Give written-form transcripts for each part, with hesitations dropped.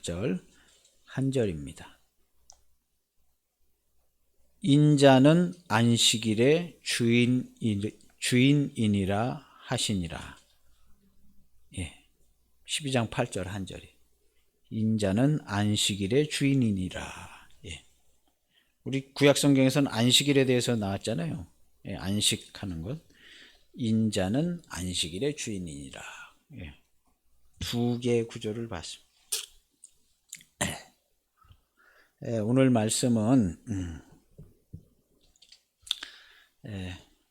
28절 한 절입니다. 인자는 안식일의 주인이니라 하시니라. 12장 8절 한 절이. 인자는 안식일의 주인이니라. 우리 구약성경에서는 안식일에 대해서 나왔잖아요. 안식하는 것. 인자는 안식일의 주인이니라. 두 개의 구조를 봤습니다. 오늘 말씀은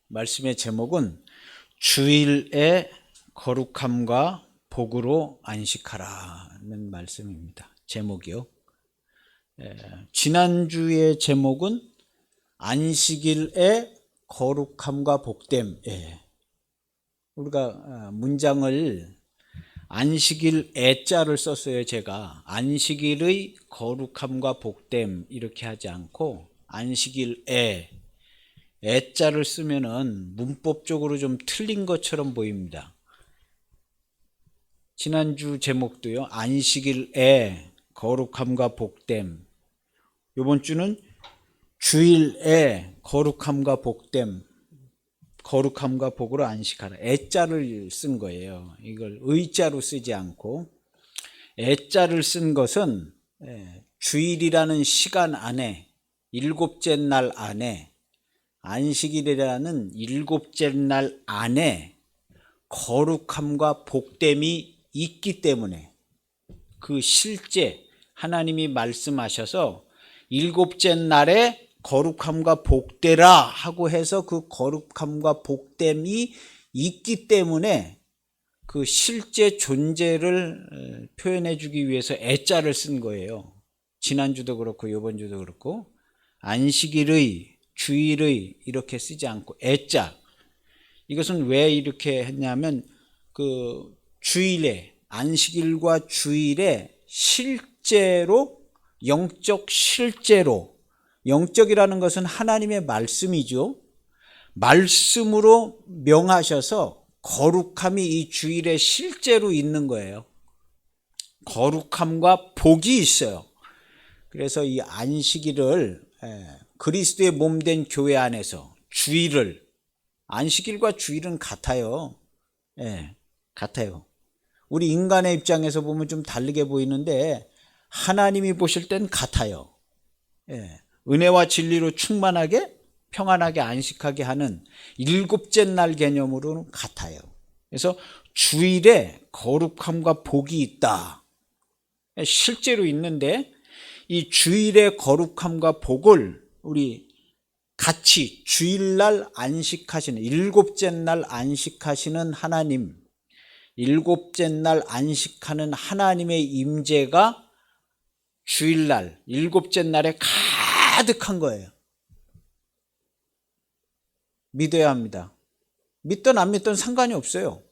말씀의 제목은 주일의 거룩함과 복으로 안식하라는 말씀입니다. 제목이요. 지난주의 제목은 안식일의 거룩함과 복됨. 우리가 문장을 안식일 애자를 썼어요. 제가 안식일의 거룩함과 복됨 이렇게 하지 않고 안식일 애자를 쓰면은 문법적으로 좀 틀린 것처럼 보입니다. 지난주 제목도요. 안식일의 거룩함과 복됨. 이번 주는 주일의 거룩함과 복됨. 거룩함과 복으로 안식하라. 애자를 쓴 거예요. 이걸 의자로 쓰지 않고 애자를 쓴 것은 주일이라는 시간 안에 일곱째 날 안에 안식일이라는 일곱째 날 안에 거룩함과 복됨이 있기 때문에 그 실제 하나님이 말씀하셔서 일곱째 날에 거룩함과 복되라 하고 해서 그 거룩함과 복됨이 있기 때문에 그 실제 존재를 표현해 주기 위해서 애자를 쓴 거예요. 지난주도 그렇고 이번 주도 그렇고 안식일의 주일의 이렇게 쓰지 않고 애자. 이것은 왜 이렇게 했냐면 그 주일에 안식일과 주일에 실제로 영적 실제로 영적이라는 것은 하나님의 말씀이죠. 말씀으로 명하셔서 거룩함이 이 주일에 실제로 있는 거예요. 거룩함과 복이 있어요. 그래서 이 안식일을 그리스도의 몸된 교회 안에서 주일을 안식일과 주일은 같아요. 같아요. 우리 인간의 입장에서 보면 좀 다르게 보이는데 하나님이 보실 땐 같아요. 은혜와 진리로 충만하게 평안하게 안식하게 하는 일곱째 날 개념으로는 같아요. 그래서 주일에 거룩함과 복이 있다. 실제로 있는데 이 주일의 거룩함과 복을 우리 같이 주일날 안식하시는 일곱째 날 안식하시는 하나님, 일곱째 날 안식하는 하나님의 임재가 주일날 일곱째 날에 가득한 거예요. 믿어야 합니다. 믿든 안 믿든 상관이 없어요.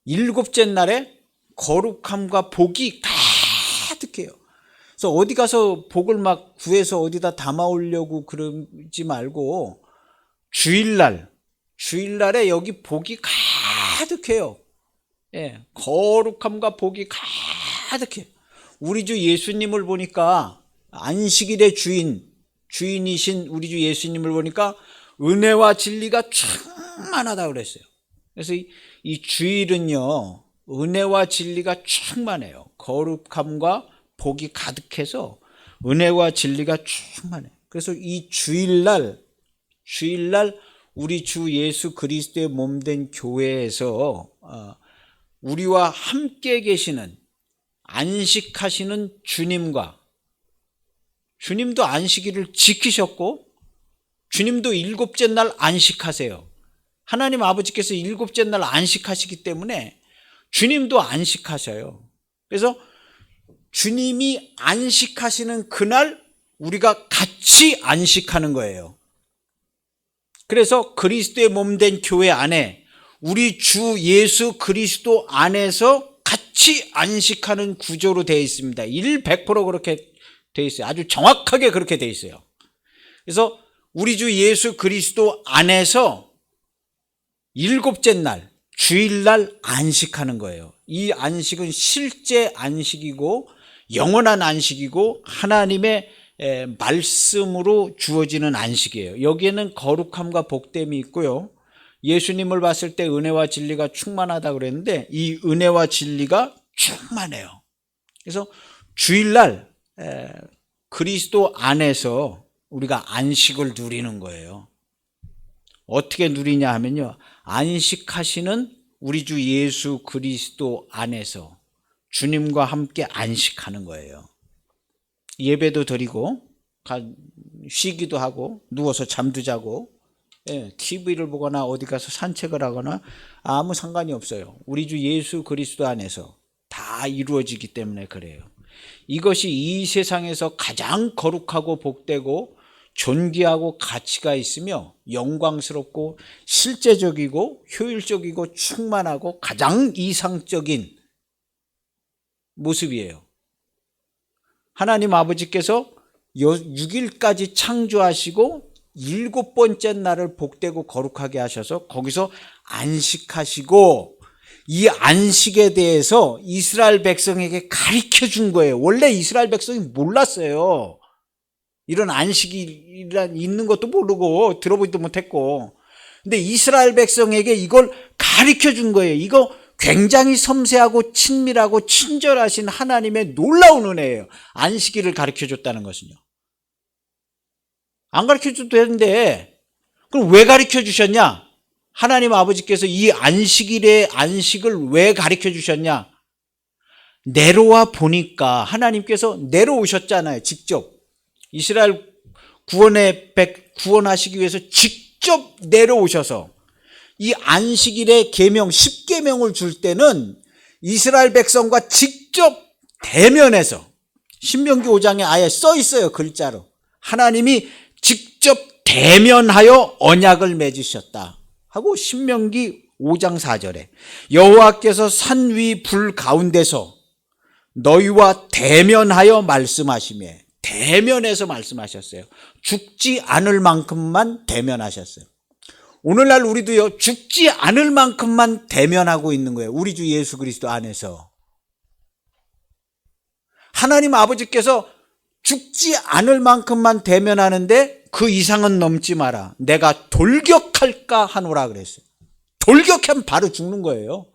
일곱째 날에 거룩함과 복이 가득해요. 그래서 어디 가서 복을 막 구해서 어디다 담아오려고 그러지 말고 주일날에 여기 복이 가득해요. 거룩함과 복이 가득해요. 우리 주 예수님을 보니까 안식일의 주인이신 우리 주 예수님을 보니까 은혜와 진리가 충만하다고 그랬어요. 그래서 이 주일은요, 은혜와 진리가 충만해요. 거룩함과 복이 가득해서 은혜와 진리가 충만해요. 그래서 이 주일날 우리 주 예수 그리스도의 몸된 교회에서 우리와 함께 계시는 안식하시는 주님도 안식일을 지키셨고 주님도 일곱째 날 안식하세요. 하나님 아버지께서 일곱째 날 안식하시기 때문에 주님도 안식하셔요. 그래서 주님이 안식하시는 그날 우리가 같이 안식하는 거예요. 그래서 그리스도의 몸된 교회 안에 우리 주 예수 그리스도 안에서 같이 안식하는 구조로 되어 있습니다. 100% 그렇게 되어 있어요. 아주 정확하게 그렇게 되어 있어요. 그래서 우리 주 예수 그리스도 안에서 일곱째 날 주일날 안식하는 거예요. 이 안식은 실제 안식이고 영원한 안식이고 하나님의 말씀으로 주어지는 안식이에요. 여기에는 거룩함과 복됨이 있고요. 예수님을 봤을 때 은혜와 진리가 충만하다 그랬는데 이 은혜와 진리가 충만해요. 그래서 주일날 그리스도 안에서 우리가 안식을 누리는 거예요. 어떻게 누리냐 하면요, 안식하시는 우리 주 예수 그리스도 안에서 주님과 함께 안식하는 거예요. 예배도 드리고 쉬기도 하고 누워서 잠도 자고 TV를 보거나 어디 가서 산책을 하거나 아무 상관이 없어요. 우리 주 예수 그리스도 안에서 다 이루어지기 때문에 그래요. 이것이 이 세상에서 가장 거룩하고 복되고 존귀하고 가치가 있으며 영광스럽고 실제적이고 효율적이고 충만하고 가장 이상적인 모습이에요. 하나님 아버지께서 6일까지 창조하시고 7번째 날을 복되고 거룩하게 하셔서 거기서 안식하시고 이 안식에 대해서 이스라엘 백성에게 가르쳐 준 거예요. 원래 이스라엘 백성이 몰랐어요. 이런 안식이 있는 것도 모르고 들어보지도 못했고, 근데 이스라엘 백성에게 이걸 가르쳐 준 거예요. 이거 굉장히 섬세하고 친밀하고 친절하신 하나님의 놀라운 은혜예요. 안식일을 가르쳐 줬다는 것은요. 안 가르쳐 줘도 되는데 그럼 왜 가르쳐 주셨냐? 하나님 아버지께서 이 안식일의 안식을 왜 가르쳐 주셨냐? 내려와 보니까 하나님께서 내려오셨잖아요. 직접 이스라엘 구원하시기 위해서 직접 내려오셔서 이 안식일의 계명 10계명을 줄 때는 이스라엘 백성과 직접 대면해서 신명기 5장에 아예 써 있어요. 글자로 하나님이 직접 대면하여 언약을 맺으셨다 하고 신명기 5장 4절에 여호와께서 산 위 불 가운데서 너희와 대면하여 말씀하시며 대면해서 말씀하셨어요. 죽지 않을 만큼만 대면하셨어요. 오늘날 우리도요, 죽지 않을 만큼만 대면하고 있는 거예요. 우리 주 예수 그리스도 안에서. 하나님 아버지께서 죽지 않을 만큼만 대면하는데 그 이상은 넘지 마라. 내가 돌격할까 하노라 그랬어요. 돌격하면 바로 죽는 거예요.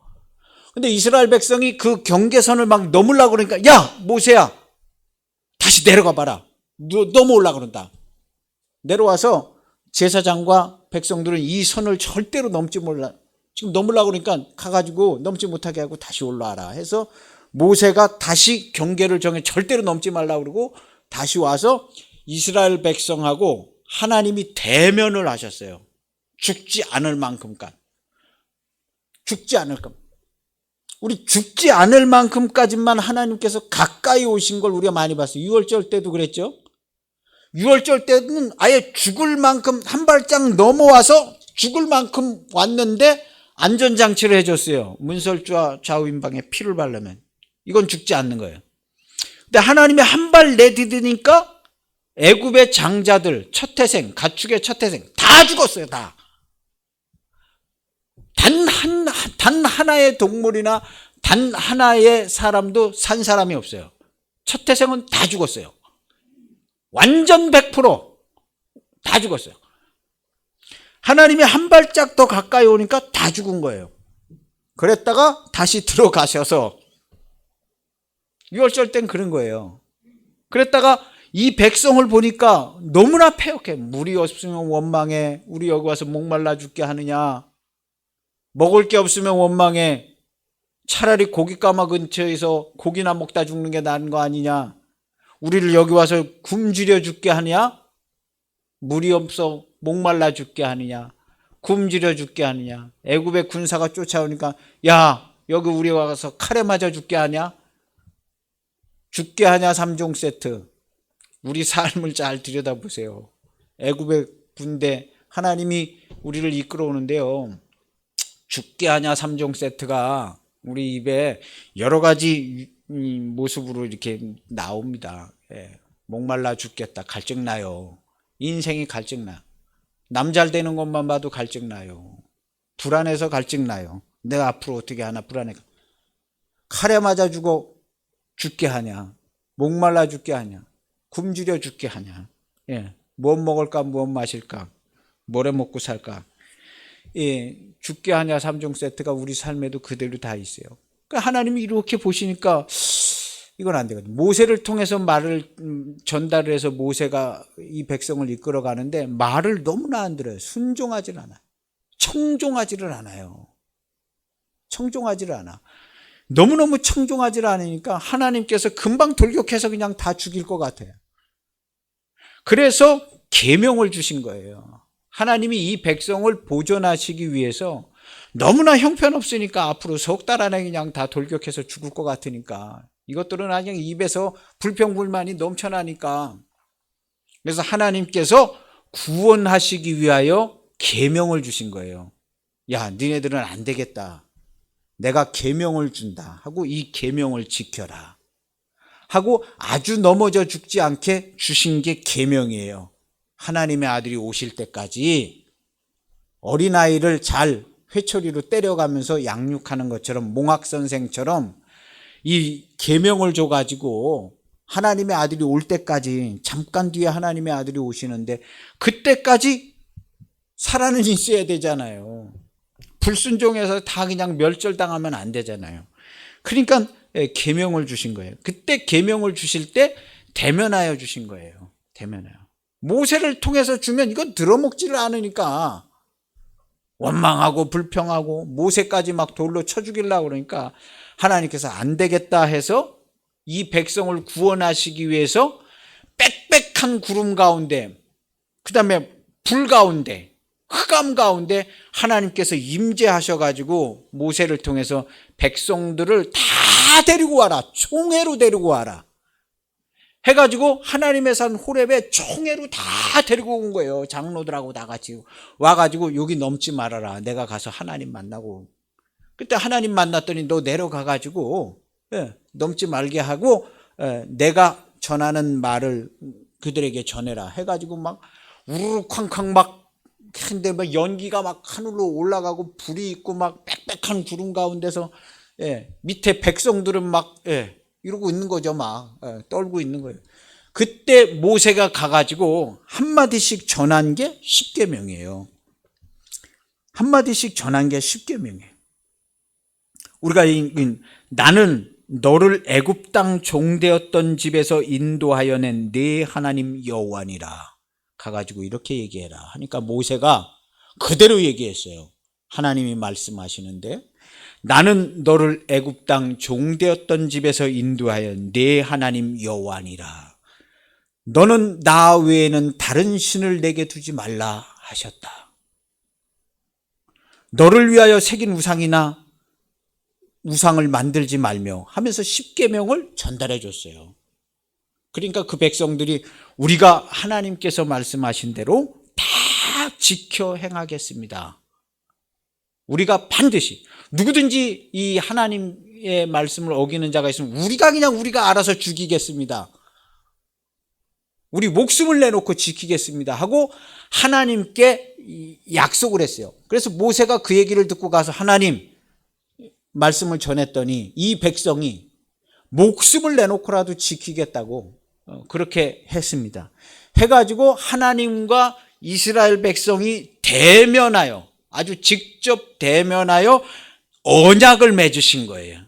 근데 이스라엘 백성이 그 경계선을 막 넘으려고 그러니까 야 모세야 다시 내려가 봐라. 넘어오려고 그런다. 내려와서 제사장과 백성들은 이 선을 절대로 넘지 몰라. 지금 넘으려고 그러니까 가가지고 넘지 못하게 하고 다시 올라와라 해서 모세가 다시 경계를 정해 절대로 넘지 말라고 그러고 다시 와서 이스라엘 백성하고 하나님이 대면을 하셨어요. 죽지 않을 만큼까지. 죽지 않을 것. 우리 죽지 않을 만큼까지만 하나님께서 가까이 오신 걸 우리가 많이 봤어요. 유월절 때도 그랬죠. 유월절 때는 아예 죽을 만큼 한 발짝 넘어와서 죽을 만큼 왔는데 안전장치를 해줬어요. 문설주와 좌우임방에 피를 바르면 이건 죽지 않는 거예요. 근데 하나님이 한 발 내디디니까 애굽의 장자들, 첫태생, 가축의 첫태생 다 죽었어요. 다. 단 하나의 동물이나 단 하나의 사람도 산 사람이 없어요. 첫태생은 다 죽었어요. 완전 100%다 죽었어요. 하나님이 한 발짝 더 가까이 오니까 다 죽은 거예요. 그랬다가 다시 들어가셔서 유월절 땐 그런 거예요. 그랬다가 이 백성을 보니까 너무나 패역해. 물이 없으면 원망해. 우리 여기 와서 목말라 죽게 하느냐. 먹을 게 없으면 원망해. 차라리 고깃가마 근처에서 고기나 먹다 죽는 게 나은 거 아니냐. 우리를 여기 와서 굶주려 죽게 하느냐. 물이 없어 목말라 죽게 하느냐. 굶주려 죽게 하느냐. 애굽의 군사가 쫓아오니까 야 여기 우리 와서 칼에 맞아 죽게 하냐. 죽게 하냐 3종 세트. 우리 삶을 잘 들여다보세요. 애굽의 군대 하나님이 우리를 이끌어오는데요. 죽게 하냐 3종 세트가 우리 입에 여러 가지 모습으로 이렇게 나옵니다. 목말라 죽겠다. 갈증나요. 인생이 갈증나. 남 잘 되는 것만 봐도 갈증나요. 불안해서 갈증나요. 내가 앞으로 어떻게 하나 불안해. 칼에 맞아 죽게 하냐, 목말라 죽게 하냐, 굶주려 죽게 하냐, 무엇 먹을까, 무엇 마실까, 뭐래 먹고 살까, 죽게 하냐 3종 세트가 우리 삶에도 그대로 다 있어요. 그러니까 하나님이 이렇게 보시니까 이건 안 되거든요. 모세를 통해서 말을 전달을 해서 모세가 이 백성을 이끌어 가는데 말을 너무나 안 들어요. 순종하지를 않아요. 청종하지를 않아요. 청종하지를 않아. 너무너무 청종하지를 않으니까 하나님께서 금방 돌격해서 그냥 다 죽일 것 같아요. 그래서 계명을 주신 거예요. 하나님이 이 백성을 보존하시기 위해서 너무나 형편없으니까 앞으로 석 달 안에 그냥 다 돌격해서 죽을 것 같으니까 이것들은 그냥 입에서 불평불만이 넘쳐나니까, 그래서 하나님께서 구원하시기 위하여 계명을 주신 거예요. 야, 니네들은 안 되겠다. 내가 계명을 준다 하고 이 계명을 지켜라 하고 아주 넘어져 죽지 않게 주신 게 계명이에요. 하나님의 아들이 오실 때까지 어린아이를 잘 회초리로 때려가면서 양육하는 것처럼, 몽학선생처럼 이 계명을 줘가지고 하나님의 아들이 올 때까지, 잠깐 뒤에 하나님의 아들이 오시는데 그때까지 살아는 있어야 되잖아요. 불순종해서 다 그냥 멸절당하면 안 되잖아요. 그러니까 계명을 주신 거예요. 그때 계명을 주실 때 대면하여 주신 거예요. 대면하여. 모세를 통해서 주면 이건 들어먹지를 않으니까 원망하고 불평하고 모세까지 막 돌로 쳐 죽이려고 그러니까 하나님께서 안 되겠다 해서 이 백성을 구원하시기 위해서 빽빽한 구름 가운데, 그 다음에 불 가운데, 흑암 가운데 하나님께서 임재하셔가지고 모세를 통해서 백성들을 다 데리고 와라, 총회로 데리고 와라 해가지고 하나님의 산 호렙에 총회로 다 데리고 온 거예요. 장로들하고 다 같이 와가지고 여기 넘지 말아라, 내가 가서 하나님 만나고. 그때 하나님 만났더니 너 내려가가지고 넘지 말게 하고 내가 전하는 말을 그들에게 전해라 해가지고 막 우르르 쾅쾅 막 근데 막 연기가 막 하늘로 올라가고 불이 있고 막 빽빽한 구름 가운데서 밑에 백성들은 막 이러고 있는 거죠. 막 떨고 있는 거예요. 그때 모세가 가가지고 한마디씩 전한 게 십계명이에요. 한마디씩 전한 게 십계명이에요. 우리가 나는 너를 애굽 땅 종되었던 집에서 인도하여 낸 네 하나님 여호와니라 가가지고 이렇게 얘기해라 하니까 모세가 그대로 얘기했어요. 하나님이 말씀하시는데 나는 너를 애굽 땅 종되었던 집에서 인도하여 네 하나님 여호와니라. 너는 나 외에는 다른 신을 내게 두지 말라 하셨다. 너를 위하여 새긴 우상이나 우상을 만들지 말며 하면서 십계명을 전달해 줬어요. 그러니까 그 백성들이 우리가 하나님께서 말씀하신 대로 다 지켜 행하겠습니다. 우리가 반드시 누구든지 이 하나님의 말씀을 어기는 자가 있으면 우리가 알아서 죽이겠습니다. 우리 목숨을 내놓고 지키겠습니다 하고 하나님께 약속을 했어요. 그래서 모세가 그 얘기를 듣고 가서 하나님 말씀을 전했더니 이 백성이 목숨을 내놓고라도 지키겠다고 그렇게 했습니다. 해가지고 하나님과 이스라엘 백성이 대면하여, 아주 직접 대면하여 언약을 맺으신 거예요.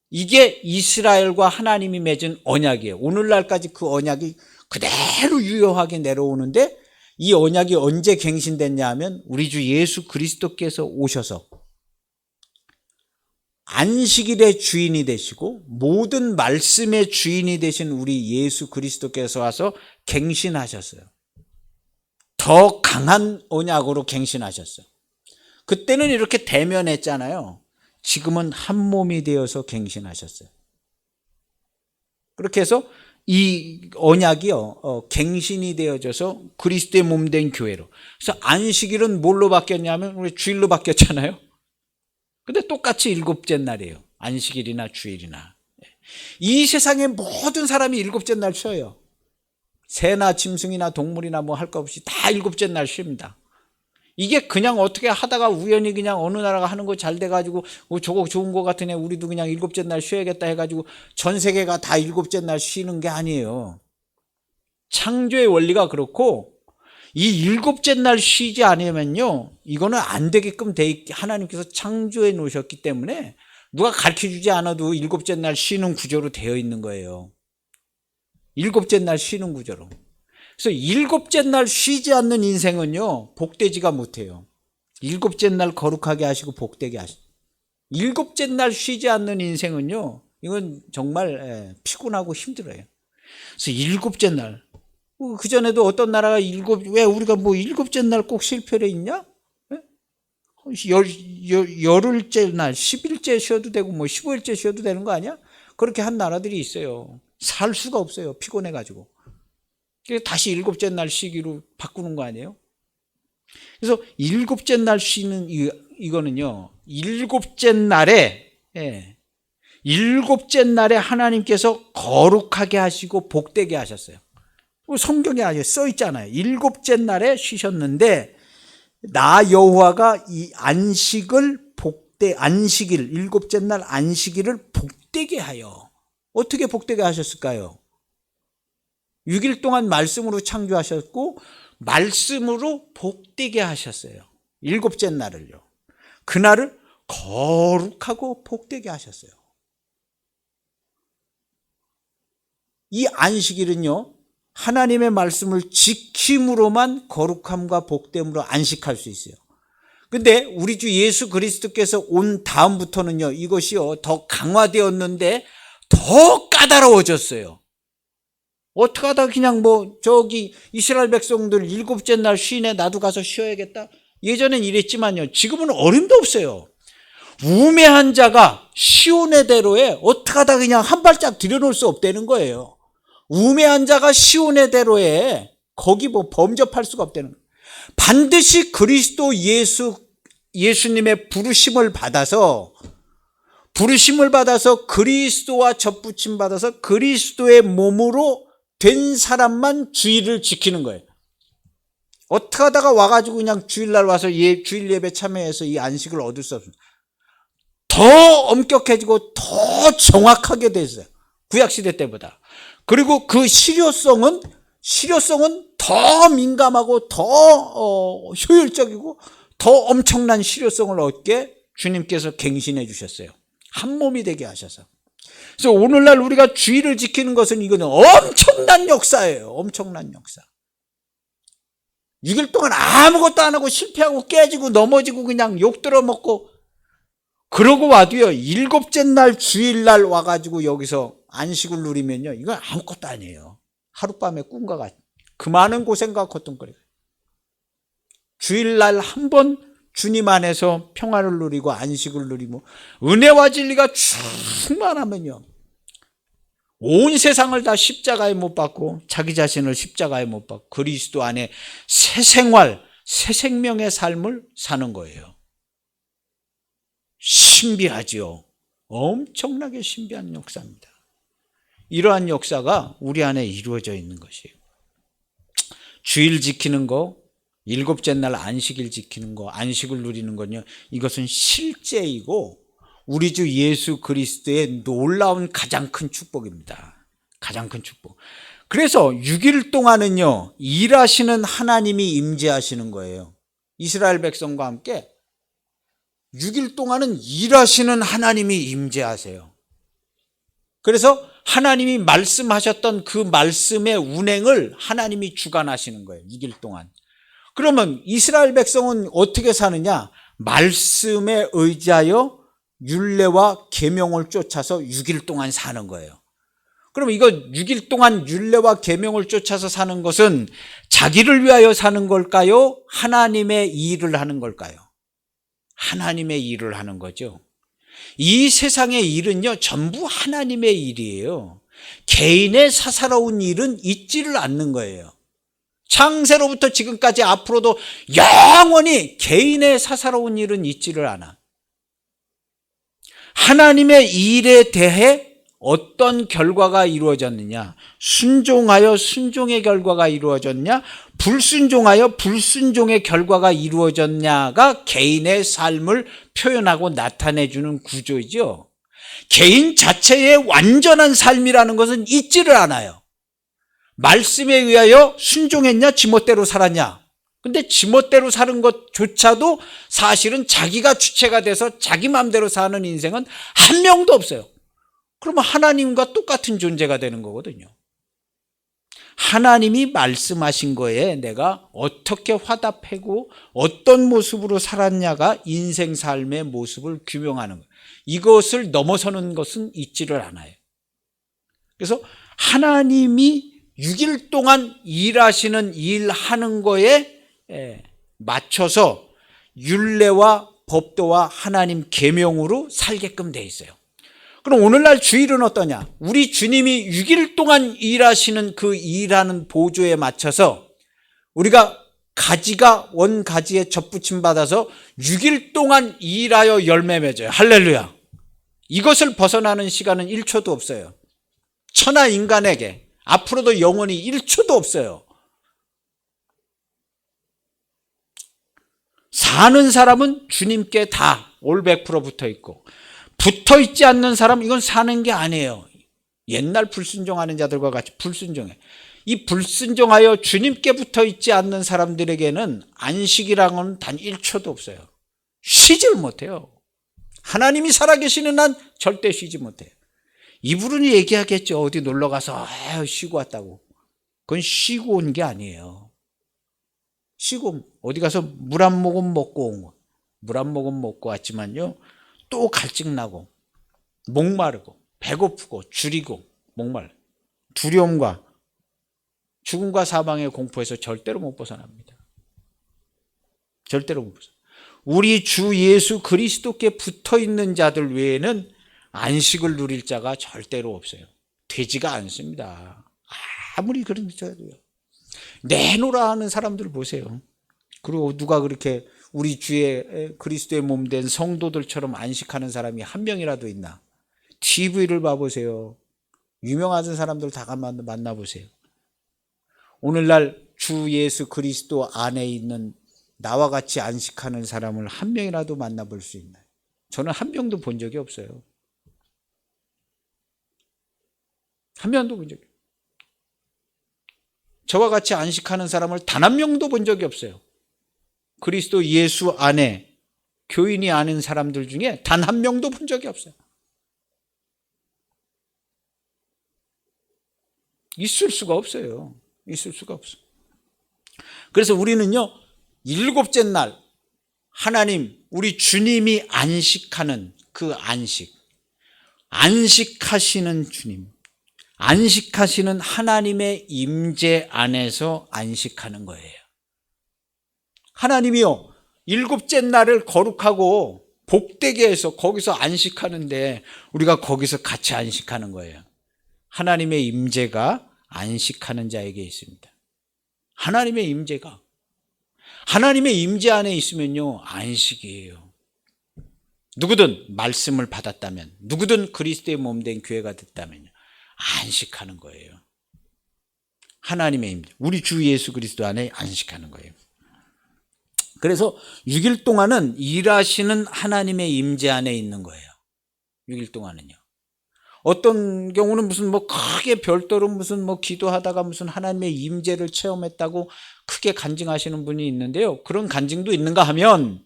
이게 이스라엘과 하나님이 맺은 언약이에요. 오늘날까지 그 언약이 그대로 유효하게 내려오는데 이 언약이 언제 갱신됐냐 하면 우리 주 예수 그리스도께서 오셔서 안식일의 주인이 되시고 모든 말씀의 주인이 되신 우리 예수 그리스도께서 와서 갱신하셨어요. 더 강한 언약으로 갱신하셨어요. 그때는 이렇게 대면했잖아요. 지금은 한 몸이 되어서 갱신하셨어요. 그렇게 해서 이 언약이요 갱신이 되어져서 그리스도의 몸 된 교회로. 그래서 안식일은 뭘로 바뀌었냐면 우리 주일로 바뀌었잖아요. 근데 똑같이 일곱째 날이에요. 안식일이나 주일이나. 이 세상의 모든 사람이 일곱째 날 쉬어요. 새나 짐승이나 동물이나 뭐 할 거 없이 다 일곱째 날 쉽니다. 이게 그냥 어떻게 하다가 우연히 그냥 어느 나라가 하는 거 잘 돼가지고 저거 좋은 거 같으네 우리도 그냥 일곱째 날 쉬어야겠다 해가지고 전 세계가 다 일곱째 날 쉬는 게 아니에요. 창조의 원리가 그렇고 이 일곱째 날 쉬지 않으면요 이거는 안 되게끔 하나님께서 창조해 놓으셨기 때문에 누가 가르쳐주지 않아도 일곱째 날 쉬는 구조로 되어 있는 거예요. 일곱째 날 쉬는 구조로. 그래서 일곱째 날 쉬지 않는 인생은요 복되지가 못해요. 일곱째 날 거룩하게 하시고 복되게 하시고, 일곱째 날 쉬지 않는 인생은요 이건 정말 피곤하고 힘들어요. 그래서 일곱째 날, 그전에도 어떤 나라가 왜 우리가 뭐 일곱째 날 꼭 쉴 필요 있냐? 열흘째 날 10일째 쉬어도 되고 뭐 15일째 쉬어도 되는 거 아니야? 그렇게 한 나라들이 있어요. 살 수가 없어요. 피곤해가지고. 그래서 다시 일곱째 날 쉬기로 바꾸는 거 아니에요? 그래서 일곱째 날 쉬는 이거는요 일곱째 날에 하나님께서 거룩하게 하시고 복되게 하셨어요. 성경에 아주 써 있잖아요. 일곱째 날에 쉬셨는데 나 여호와가 이 안식일 일곱째 날 안식일을 복되게 하여. 어떻게 복되게 하셨을까요? 6일 동안 말씀으로 창조하셨고 말씀으로 복되게 하셨어요. 일곱째 날을요. 그날을 거룩하고 복되게 하셨어요. 이 안식일은요 하나님의 말씀을 지킴으로만 거룩함과 복됨으로 안식할 수 있어요. 근데 우리 주 예수 그리스도께서 온 다음부터는요 이것이요 더 강화되었는데 더 까다로워졌어요. 어떻게 하다 그냥 이스라엘 백성들 일곱째 날 쉬네 나도 가서 쉬어야겠다. 예전엔 이랬지만요 지금은 어림도 없어요. 우매한 자가 시온의대로에 어떻게 하다 그냥 한 발짝 들여놓을 수 없다는 거예요. 우매한 자가 시온의대로에 거기 범접할 수가 없다는 거예요. 반드시 그리스도 예수님의 부르심을 받아서 그리스도와 접붙임 받아서 그리스도의 몸으로 된 사람만 주일을 지키는 거예요. 어떻게 하다가 와가지고 그냥 주일날 와서 주일 예배 참여해서 이 안식을 얻을 수 없습니다. 더 엄격해지고 더 정확하게 됐어요. 구약시대 때보다. 그리고 그 실효성은 더 민감하고 더 효율적이고 더 엄청난 실효성을 얻게 주님께서 갱신해 주셨어요. 한 몸이 되게 하셔서. 그래서 오늘날 우리가 주일을 지키는 것은 이거는 엄청난 역사예요. 엄청난 역사. 6일 동안 아무것도 안 하고 실패하고 깨지고 넘어지고 그냥 욕 들어먹고 그러고 와도요 일곱째 날 주일날 와가지고 여기서 안식을 누리면요 이건 아무것도 아니에요. 하룻밤의 꿈과 같이 그 많은 고생과 고통거리고 주일날 한 번 주님 안에서 평안을 누리고 안식을 누리고 은혜와 진리가 충만하면요 온 세상을 다 십자가에 못 박고 자기 자신을 십자가에 못 박고 그리스도 안에 새 생활, 새 생명의 삶을 사는 거예요. 신비하지요. 엄청나게 신비한 역사입니다. 이러한 역사가 우리 안에 이루어져 있는 것이에요. 주일 지키는 거, 일곱째 날 안식일 지키는 거, 안식을 누리는 건요 이것은 실제이고 우리 주 예수 그리스도의 놀라운 가장 큰 축복입니다. 가장 큰 축복. 그래서 6일 동안은요 일하시는 하나님이 임재하시는 거예요. 이스라엘 백성과 함께 6일 동안은 일하시는 하나님이 임재하세요. 그래서 하나님이 말씀하셨던 그 말씀의 운행을 하나님이 주관하시는 거예요. 6일 동안. 그러면 이스라엘 백성은 어떻게 사느냐? 말씀에 의지하여 율례와 계명을 쫓아서 6일 동안 사는 거예요. 그러면 이거 6일 동안 율례와 계명을 쫓아서 사는 것은 자기를 위하여 사는 걸까요? 하나님의 일을 하는 걸까요? 하나님의 일을 하는 거죠. 이 세상의 일은요 전부 하나님의 일이에요. 개인의 사사로운 일은 있지를 않는 거예요. 창세로부터 지금까지 앞으로도 영원히 개인의 사사로운 일은 있지를 않아. 하나님의 일에 대해 어떤 결과가 이루어졌느냐? 순종하여 순종의 결과가 이루어졌냐? 불순종하여 불순종의 결과가 이루어졌냐가 개인의 삶을 표현하고 나타내주는 구조이죠. 개인 자체의 완전한 삶이라는 것은 있지를 않아요. 말씀에 의하여 순종했냐? 지멋대로 살았냐? 근데 지멋대로 사는 것조차도 사실은 자기가 주체가 돼서 자기 마음대로 사는 인생은 한 명도 없어요. 그러면 하나님과 똑같은 존재가 되는 거거든요. 하나님이 말씀하신 거에 내가 어떻게 화답하고 어떤 모습으로 살았냐가 인생 삶의 모습을 규명하는 거예요. 이것을 넘어서는 것은 있지를 않아요. 그래서 하나님이 6일 동안 일하시는 일하는 거에 맞춰서 율례와 법도와 하나님 계명으로 살게끔 돼 있어요. 그럼 오늘날 주일은 어떠냐? 우리 주님이 6일 동안 일하시는 그 일하는 보조에 맞춰서 우리가 가지가 원가지에 접붙임 받아서 6일 동안 일하여 열매 맺어요. 할렐루야. 이것을 벗어나는 시간은 1초도 없어요. 천하 인간에게 앞으로도 영원히 1초도 없어요. 사는 사람은 주님께 다 올 100% 붙어 있고, 붙어 있지 않는 사람, 이건 사는 게 아니에요. 옛날 불순종하는 자들과 같이 불순종해. 이 불순종하여 주님께 붙어 있지 않는 사람들에게는 안식이라는 건 단 1초도 없어요. 쉬질 못해요. 하나님이 살아계시는 한 절대 쉬지 못해요. 이분이 얘기하겠죠. 어디 놀러 가서 쉬고 왔다고. 그건 쉬고 온 게 아니에요. 쉬고 어디 가서 물 한 모금 먹고 온 거. 물 한 모금 먹고 왔지만요, 또 갈증나고 목마르고 배고프고 줄이고 목말, 두려움과 죽음과 사망의 공포에서 절대로 못 벗어납니다. 절대로 못 벗어납니다. 우리 주 예수 그리스도께 붙어있는 자들 외에는 안식을 누릴 자가 절대로 없어요. 되지가 않습니다. 아무리 그런 자도요. 내놓으라 하는 사람들 보세요. 그리고 누가 그렇게 우리 주의 그리스도의 몸 된 성도들처럼 안식하는 사람이 한 명이라도 있나? TV를 봐보세요. 유명한 사람들 다 만나보세요. 오늘날 주 예수 그리스도 안에 있는 나와 같이 안식하는 사람을 한 명이라도 만나볼 수 있나요? 저는 한 명도 본 적이 없어요. 한 명도 본 적이 없어요. 저와 같이 안식하는 사람을 단 한 명도 본 적이 없어요. 그리스도 예수 안에 교인이 아는 사람들 중에 단 한 명도 본 적이 없어요. 있을 수가 없어요. 있을 수가 없어요. 그래서 우리는요, 7째 날 하나님, 우리 주님이 안식하는 그 안식하시는 주님, 안식하시는 하나님의 임재 안에서 안식하는 거예요. 하나님이요, 7째 날을 거룩하고 복되게 해서 거기서 안식하는데 우리가 거기서 같이 안식하는 거예요. 하나님의 임재가 안식하는 자에게 있습니다. 하나님의 임재가. 하나님의 임재 안에 있으면요, 안식이에요. 누구든 말씀을 받았다면, 누구든 그리스도의 몸된 교회가 됐다면요, 안식하는 거예요. 하나님의 임재, 우리 주 예수 그리스도 안에 안식하는 거예요. 그래서 6일 동안은 일하시는 하나님의 임재 안에 있는 거예요. 6일 동안은요. 어떤 경우는 무슨 크게 별도로 무슨 기도하다가 무슨 하나님의 임재를 체험했다고 크게 간증하시는 분이 있는데요. 그런 간증도 있는가 하면,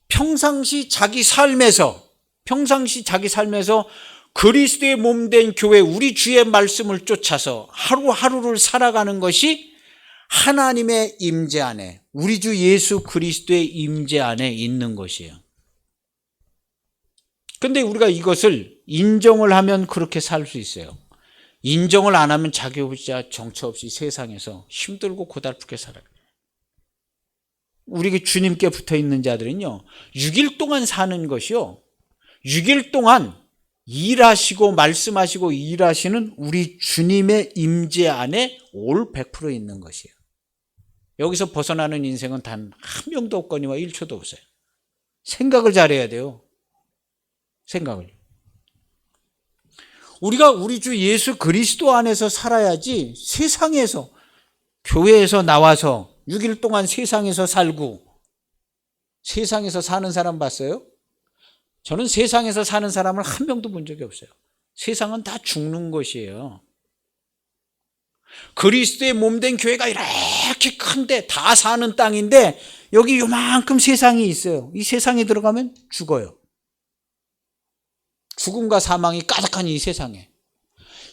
평상시 자기 삶에서 그리스도의 몸된 교회, 우리 주의 말씀을 쫓아서 하루하루를 살아가는 것이 하나님의 임재 안에, 우리 주 예수 그리스도의 임재 안에 있는 것이에요. 근데 우리가 이것을 인정을 하면 그렇게 살 수 있어요. 인정을 안 하면 자기 혼자 정처 없이 세상에서 힘들고 고달프게 살아요. 우리 주님께 붙어 있는 자들은요, 6일 동안 사는 것이요, 6일 동안 일하시고 말씀하시고 일하시는 우리 주님의 임재 안에 올 100% 있는 것이에요. 여기서 벗어나는 인생은 단 한 명도 없거니와 1초도 없어요. 생각을 잘해야 돼요. 생각을. 우리가 우리 주 예수 그리스도 안에서 살아야지 세상에서, 교회에서 나와서 6일 동안 세상에서 살고, 세상에서 사는 사람 봤어요? 저는 세상에서 사는 사람을 한 명도 본 적이 없어요. 세상은 다 죽는 것이에요. 그리스도의 몸된 교회가 이렇게 큰데 다 사는 땅인데 여기 요만큼 세상이 있어요. 이 세상에 들어가면 죽어요. 죽음과 사망이 가득한 이 세상에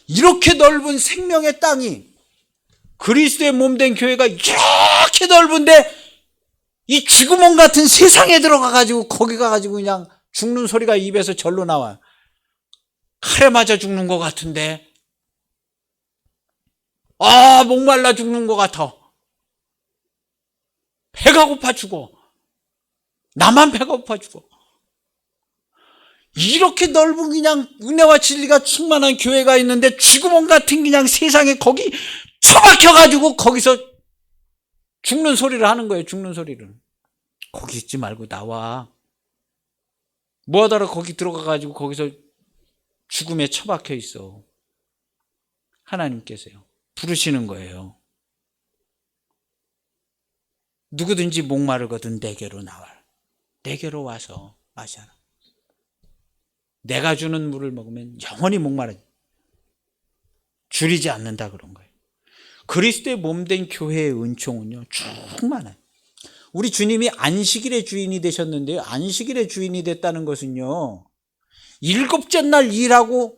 이렇게 넓은 생명의 땅이, 그리스도의 몸된 교회가 이렇게 넓은데 이 쥐구멍 같은 세상에 들어가가지고 거기 가가지고 그냥 죽는 소리가 입에서 절로 나와요. 칼에 맞아 죽는 것 같은데, 목말라 죽는 것 같아. 배가 고파 죽어. 나만 배가 고파 죽어. 이렇게 넓은 그냥 은혜와 진리가 충만한 교회가 있는데 쥐구멍 같은 그냥 세상에 거기 처박혀가지고 거기서 죽는 소리를 하는 거예요. 죽는 소리를. 거기 있지 말고 나와. 뭐하다가 거기 들어가가지고 거기서 죽음에 처박혀 있어. 하나님께서요 부르시는 거예요. 누구든지 목마르거든 내게로 나와. 내게로 와서 마셔라. 내가 주는 물을 먹으면 영원히 목마르, 줄이지 않는다 그런 거예요. 그리스도의 몸된 교회의 은총은요 충만해요. 우리 주님이 안식일의 주인이 되셨는데요, 안식일의 주인이 됐다는 것은요, 일곱째 날 일하고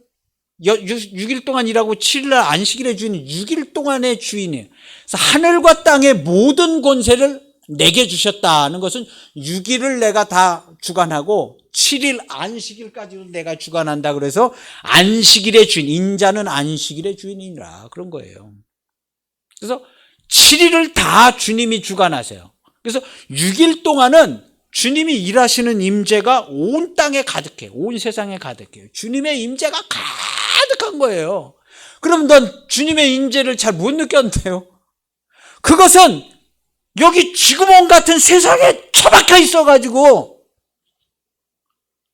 6일 동안 일하고 7일 날 안식일의 주인은 6일 동안의 주인이에요. 그래서 하늘과 땅의 모든 권세를 내게 주셨다는 것은 6일을 내가 다 주관하고 7일 안식일까지도 내가 주관한다. 그래서 안식일의 주인, 인자는 안식일의 주인이라 그런 거예요. 그래서 7일을 다 주님이 주관하세요. 그래서 6일 동안은 주님이 일하시는 임재가 온 땅에 가득해요. 온 세상에 가득해요. 주님의 임재가 가득한 거예요. 그럼 넌 주님의 임재를 잘 못 느꼈는데요. 그것은 여기 쥐구멍 같은 세상에 처박혀 있어가지고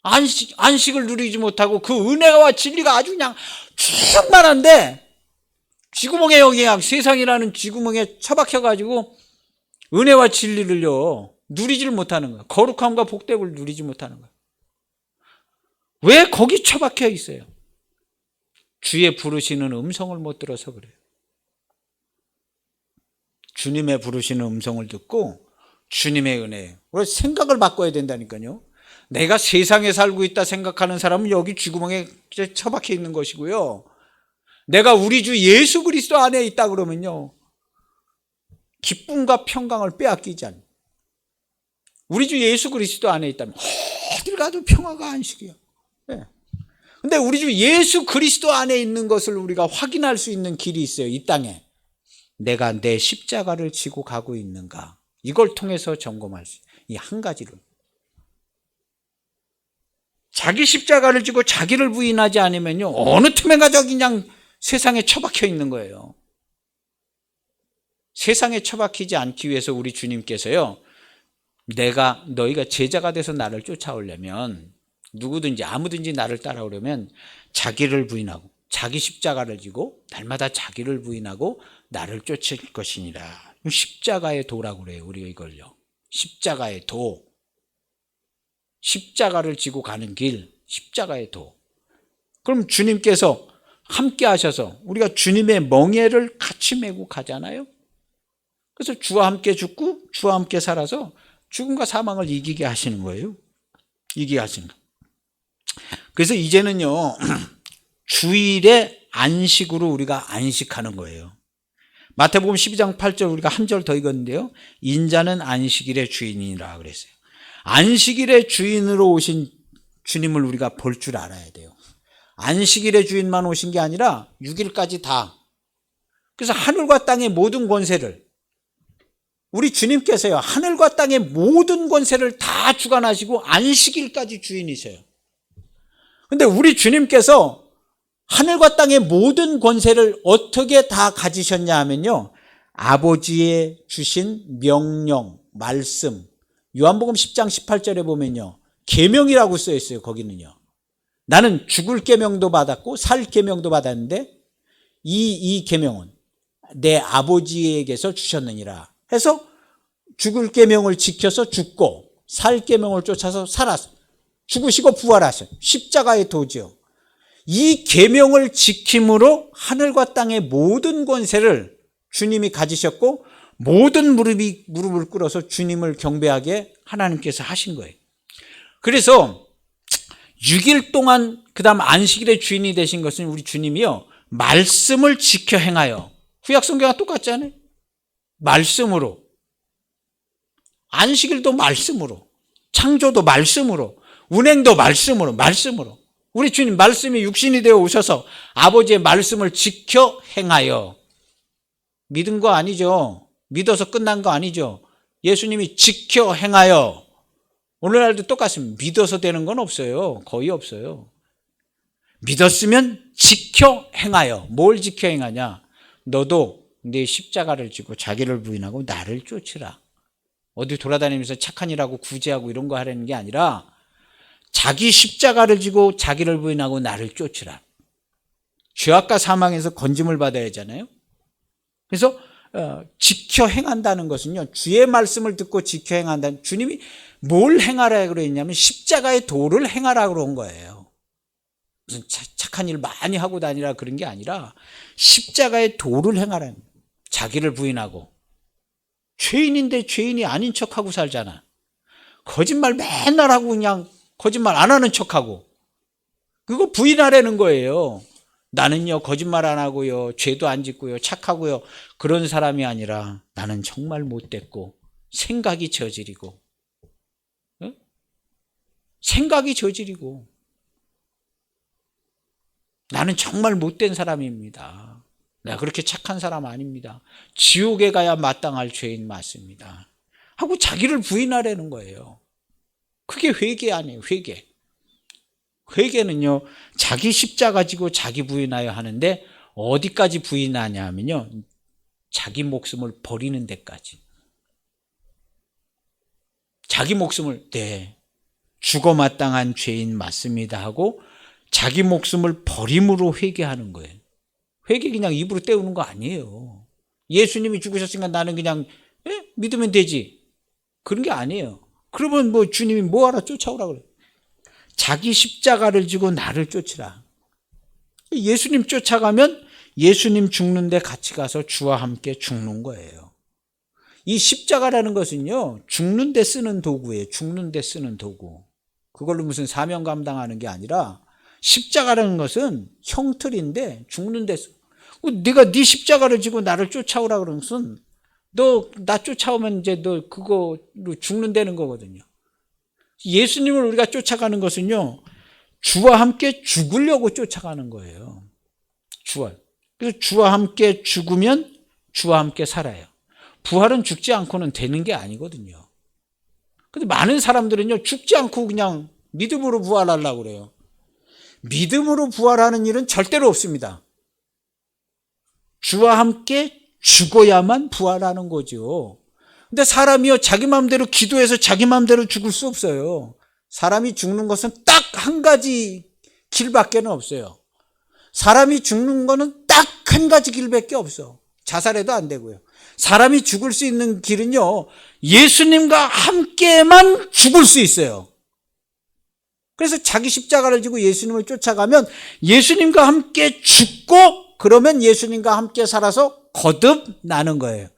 안식을 누리지 못하고 그 은혜와 진리가 아주 그냥 충만한데 쥐구멍에 여기 그냥 세상이라는 쥐구멍에 처박혀가지고 은혜와 진리를요 누리지를 못하는 거예요. 거룩함과 복됨을 누리지 못하는 거예요. 왜 거기 처박혀 있어요? 주의 부르시는 음성을 못 들어서 그래요. 주님의 부르시는 음성을 듣고 주님의 은혜, 우리 생각을 바꿔야 된다니까요. 내가 세상에 살고 있다 생각하는 사람은 여기 쥐구멍에 처박혀 있는 것이고요, 내가 우리 주 예수 그리스도 안에 있다 그러면요 기쁨과 평강을 빼앗기지 않아요. 우리 주 예수 그리스도 안에 있다면 어딜 가도 평화가 안식이야. 네. 근데 우리 주 예수 그리스도 안에 있는 것을 우리가 확인할 수 있는 길이 있어요. 이 땅에 내가 내 십자가를 지고 가고 있는가, 이걸 통해서 점검할 수 있어요. 이 한 가지를. 자기 십자가를 지고 자기를 부인하지 않으면요 어느 틈에 가서 그냥 세상에 처박혀 있는 거예요. 세상에 처박히지 않기 위해서 우리 주님께서요, 너희가 제자가 돼서 나를 쫓아오려면, 누구든지 아무든지 나를 따라오려면 자기를 부인하고 자기 십자가를 지고 날마다 자기를 부인하고 나를 쫓을 것이니라. 십자가의 도라고 그래요. 우리가 이걸요 십자가의 도, 십자가를 지고 가는 길, 십자가의 도. 그럼 주님께서 함께 하셔서 우리가 주님의 멍에를 같이 메고 가잖아요. 그래서 주와 함께 죽고 주와 함께 살아서 죽음과 사망을 이기게 하시는 거예요. 이기게 하시는 거. 그래서 이제는요 주일에 안식으로 우리가 안식하는 거예요. 마태복음 12장 8절 우리가 한 절 더 읽었는데요, 인자는 안식일의 주인이라 그랬어요. 안식일의 주인으로 오신 주님을 우리가 볼 줄 알아야 돼요. 안식일의 주인만 오신 게 아니라 6일까지 다. 그래서 하늘과 땅의 모든 권세를, 우리 주님께서요 하늘과 땅의 모든 권세를 다 주관하시고 안식일까지 주인이세요. 근데 우리 주님께서 하늘과 땅의 모든 권세를 어떻게 다 가지셨냐 하면요, 아버지의 주신 명령, 말씀, 요한복음 10장 18절에 보면요 계명이라고 써 있어요. 거기는요 나는 죽을 계명도 받았고 살 계명도 받았는데 이 계명은 내 아버지에게서 주셨느니라 해서 죽을 계명을 지켜서 죽고 살 계명을 쫓아서 살았어. 죽으시고 부활하셔. 십자가의 도지요. 이 계명을 지킴으로 하늘과 땅의 모든 권세를 주님이 가지셨고 모든 무릎을 꿇어서 주님을 경배하게 하나님께서 하신 거예요. 그래서 6일 동안 그다음 안식일의 주인이 되신 것은 우리 주님이요, 말씀을 지켜 행하여. 구약성경과 똑같지 않아요? 말씀으로. 안식일도 말씀으로, 창조도 말씀으로, 운행도 말씀으로. 우리 주님 말씀이 육신이 되어 오셔서 아버지의 말씀을 지켜 행하여. 믿은 거 아니죠. 믿어서 끝난 거 아니죠. 예수님이 지켜 행하여. 오늘날도 똑같습니다. 믿어서 되는 건 없어요. 거의 없어요. 믿었으면 지켜 행하여. 뭘 지켜 행하냐? 너도 내 십자가를 지고 자기를 부인하고 나를 쫓으라. 어디 돌아다니면서 착한 일하고 구제하고 이런 거 하려는 게 아니라 자기 십자가를 지고 자기를 부인하고 나를 쫓으라. 죄악과 사망에서 건짐을 받아야 하잖아요. 그래서 지켜 행한다는 것은요, 주의 말씀을 듣고 지켜 행한다는, 주님이 뭘 행하라 그랬냐면 십자가의 도를 행하라 그런 거예요. 무슨 착한 일 많이 하고 다니라 그런 게 아니라 십자가의 도를 행하라는 거예요. 자기를 부인하고. 죄인인데 죄인이 아닌 척하고 살잖아. 거짓말 맨날 하고 그냥 거짓말 안 하는 척하고. 그거 부인하라는 거예요. 나는요 거짓말 안 하고요, 죄도 안 짓고요, 착하고요, 그런 사람이 아니라 나는 정말 못됐고 생각이 저질이고, 생각이 저질이고 나는 정말 못된 사람입니다. 내가 그렇게 착한 사람 아닙니다. 지옥에 가야 마땅할 죄인 맞습니다 하고 자기를 부인하라는 거예요. 그게 회개 아니에요. 회개는요, 자기 십자가 지고 자기 부인하여 하는데 어디까지 부인하냐 하면요, 자기 목숨을 버리는 데까지. 자기 목숨을, 네, 죽어 마땅한 죄인 맞습니다 하고 자기 목숨을 버림으로 회개하는 거예요. 회개 그냥 입으로 때우는 거 아니에요. 예수님이 죽으셨으니까 나는 그냥 믿으면 되지, 그런 게 아니에요. 그러면 뭐 주님이 뭐하러 쫓아오라 그래요. 자기 십자가를 지고 나를 쫓으라. 예수님 쫓아가면 예수님 죽는데 같이 가서 주와 함께 죽는 거예요. 이 십자가라는 것은요, 죽는데 쓰는 도구예요. 죽는데 쓰는 도구. 그걸로 무슨 사명 감당하는 게 아니라 십자가라는 것은 형틀인데 죽는데 쓰. 네가 네 십자가를 지고 나를 쫓아오라 그러는 것은 너 나 쫓아오면 이제 너 그거로 죽는다는 거거든요. 예수님을 우리가 쫓아가는 것은요, 주와 함께 죽으려고 쫓아가는 거예요. 그래서 주와 함께 죽으면 주와 함께 살아요. 부활은 죽지 않고는 되는 게 아니거든요. 근데 많은 사람들은요, 죽지 않고 그냥 믿음으로 부활하려고 그래요. 믿음으로 부활하는 일은 절대로 없습니다. 주와 함께 죽어야만 부활하는 거죠. 근데 사람이요, 자기 마음대로 기도해서 자기 마음대로 죽을 수 없어요. 사람이 죽는 것은 딱 한 가지 길밖에 없어요. 사람이 죽는 거는 딱 한 가지 길밖에 없어. 자살해도 안 되고요. 사람이 죽을 수 있는 길은요, 예수님과 함께만 죽을 수 있어요. 그래서 자기 십자가를 지고 예수님을 쫓아가면 예수님과 함께 죽고, 그러면 예수님과 함께 살아서 거듭나는 거예요.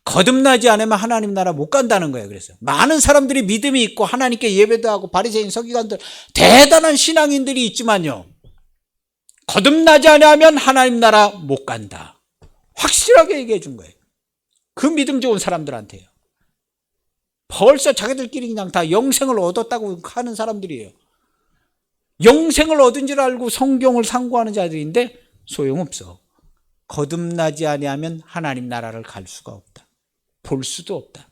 거듭나지 않으면 하나님 나라 못 간다는 거예요. 그래서 많은 사람들이 믿음이 있고 하나님께 예배도 하고 바리새인 서기관들 대단한 신앙인들이 있지만요, 거듭나지 않으면 하나님 나라 못 간다. 확실하게 얘기해 준 거예요. 그 믿음 좋은 사람들한테요. 벌써 자기들끼리 그냥 다 영생을 얻었다고 하는 사람들이에요. 영생을 얻은 줄 알고 성경을 상고하는 자들인데 소용없어. 거듭나지 아니하면 하나님 나라를 갈 수가 없다. 볼 수도 없다.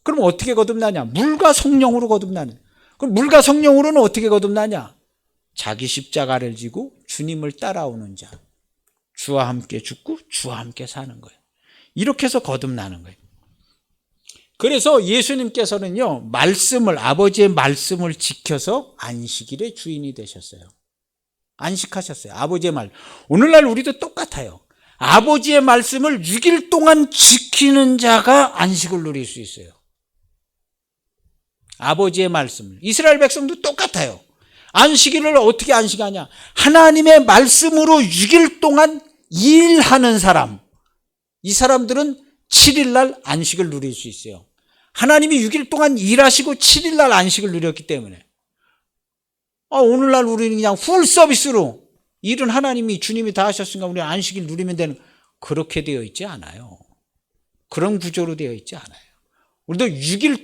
그럼 어떻게 거듭나냐? 물과 성령으로 거듭나는. 그럼 물과 성령으로는 어떻게 거듭나냐? 자기 십자가를 지고 주님을 따라오는 자. 주와 함께 죽고 주와 함께 사는 거예요. 이렇게 해서 거듭나는 거예요. 그래서 예수님께서는요, 아버지의 말씀을 지켜서 안식일의 주인이 되셨어요. 안식하셨어요. 아버지의 말. 오늘날 우리도 똑같아요. 아버지의 말씀을 6일 동안 지키는 자가 안식을 누릴 수 있어요. 아버지의 말씀을. 이스라엘 백성도 똑같아요. 안식일을 어떻게 안식하냐? 하나님의 말씀으로 6일 동안 일하는 사람. 이 사람들은 7일날 안식을 누릴 수 있어요. 하나님이 6일 동안 일하시고 7일날 안식을 누렸기 때문에. 오늘날 우리는 그냥 풀 서비스로 일은 하나님이 주님이 다 하셨으니까 우리 안식일 누리면 되는, 그렇게 되어 있지 않아요. 그런 구조로 되어 있지 않아요. 우리도 6일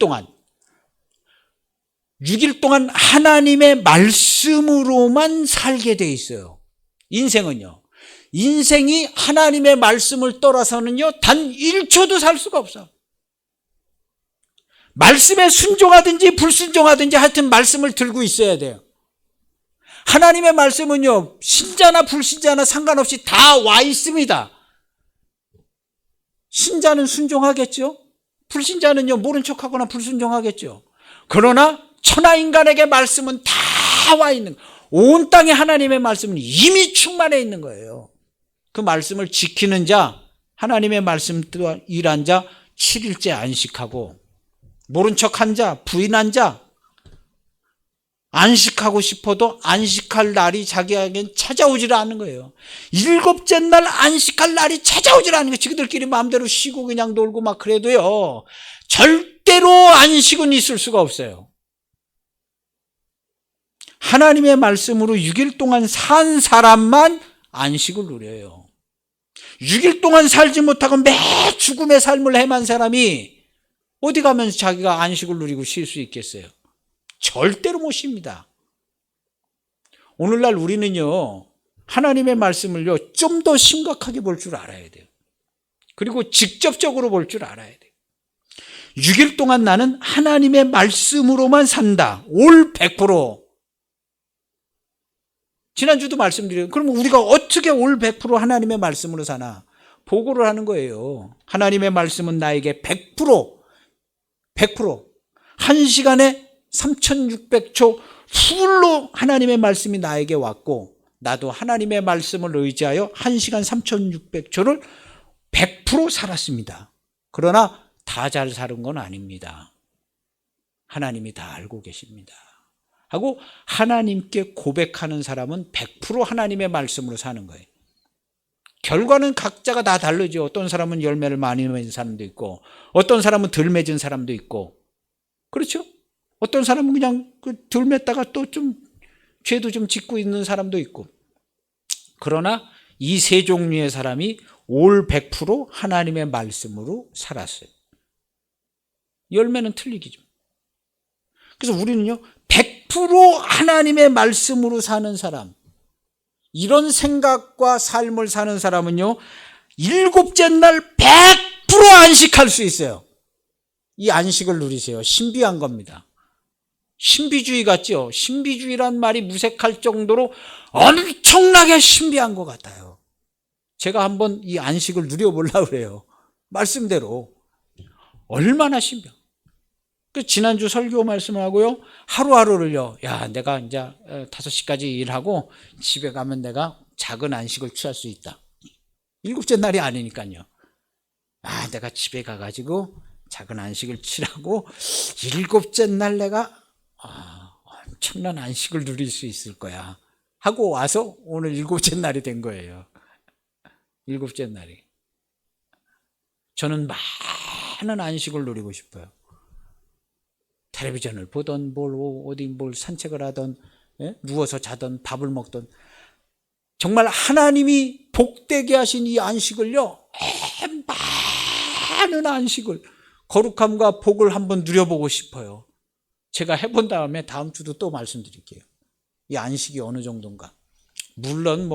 동안 하나님의 말씀으로만 살게 되어 있어요. 인생은요. 인생이 하나님의 말씀을 떠나서는요, 단 1초도 살 수가 없어. 말씀에 순종하든지 불순종하든지 하여튼 말씀을 들고 있어야 돼요. 하나님의 말씀은요, 신자나 불신자나 상관없이 다 와 있습니다. 신자는 순종하겠죠? 불신자는요, 모른 척하거나 불순종하겠죠. 그러나 천하인간에게 말씀은 다 와 있는 거예요. 온 땅에 하나님의 말씀은 이미 충만해 있는 거예요. 그 말씀을 지키는 자, 하나님의 말씀 또한 일한 자, 7일째 안식하고, 모른 척한 자, 부인한 자, 안식하고 싶어도 안식할 날이 자기에겐 찾아오질 않는 거예요. 7째 날 안식할 날이 찾아오질 않는 거예요. 지그들끼리 마음대로 쉬고 그냥 놀고 막 그래도요, 절대로 안식은 있을 수가 없어요. 하나님의 말씀으로 6일 동안 산 사람만 안식을 누려요. 6일 동안 살지 못하고 매 죽음의 삶을 헤맨 사람이 어디 가면 자기가 안식을 누리고 쉴 수 있겠어요? 절대로 못 쉽니다. 오늘날 우리는요, 하나님의 말씀을요, 좀 더 심각하게 볼 줄 알아야 돼요. 그리고 직접적으로 볼 줄 알아야 돼요. 6일 동안 나는 하나님의 말씀으로만 산다. 올 100%. 지난주도 말씀드려요. 그럼 우리가 어떻게 올 100% 하나님의 말씀으로 사나? 보고를 하는 거예요. 하나님의 말씀은 나에게 100%, 1시간에 3600초 풀로 하나님의 말씀이 나에게 왔고, 나도 하나님의 말씀을 의지하여 1시간 3600초를 100% 살았습니다. 그러나 다 잘 사는 건 아닙니다. 하나님이 다 알고 계십니다. 하고 하나님께 고백하는 사람은 100% 하나님의 말씀으로 사는 거예요. 결과는 각자가 다 다르죠. 어떤 사람은 열매를 많이 맺은 사람도 있고, 어떤 사람은 덜 맺은 사람도 있고, 그렇죠? 어떤 사람은 그냥 덜 맺다가 또 좀 죄도 좀 짓고 있는 사람도 있고. 그러나 이 세 종류의 사람이 올 100% 하나님의 말씀으로 살았어요. 열매는 틀리기죠. 그래서 우리는요, 100% 하나님의 말씀으로 사는 사람, 이런 생각과 삶을 사는 사람은요, 7째 날 100% 안식할 수 있어요. 이 안식을 누리세요. 신비한 겁니다. 신비주의 같죠? 신비주의란 말이 무색할 정도로 엄청나게 신비한 것 같아요. 제가 한번 이 안식을 누려보려고 그래요. 말씀대로. 얼마나 신비한. 지난주 설교 말씀하고요, 하루하루를요, 내가 이제 5시까지 일하고 집에 가면 내가 작은 안식을 취할 수 있다. 7째 날이 아니니까요. 내가 집에 가가지고 작은 안식을 취하고 7째 날 내가 엄청난 안식을 누릴 수 있을 거야 하고 와서 오늘 7째 날이 된 거예요. 7째 날이. 저는 많은 안식을 누리고 싶어요. 텔레비전을 보던 어디 산책을 하던, 누워서 자던, 밥을 먹던, 정말 하나님이 복되게 하신 이 안식을요, 많은 안식을, 거룩함과 복을 한번 누려보고 싶어요. 제가 해본 다음에 다음 주도 또 말씀드릴게요. 이 안식이 어느 정도인가. 물론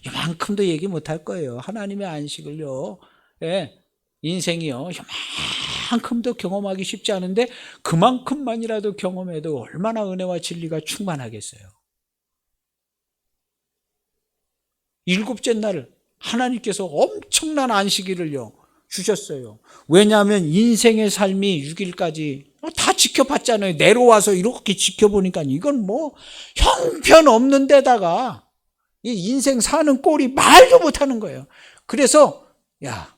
이만큼도 얘기 못할 거예요. 하나님의 안식을요, 인생이요, 이만큼도 경험하기 쉽지 않은데 그만큼만이라도 경험해도 얼마나 은혜와 진리가 충만하겠어요. 7째 날 하나님께서 엄청난 안식일을요 주셨어요. 왜냐하면 인생의 삶이 6일까지 다 지켜봤잖아요. 내려와서 이렇게 지켜보니까 이건 뭐 형편없는 데다가 이 인생 사는 꼴이 말도 못하는 거예요. 그래서 야,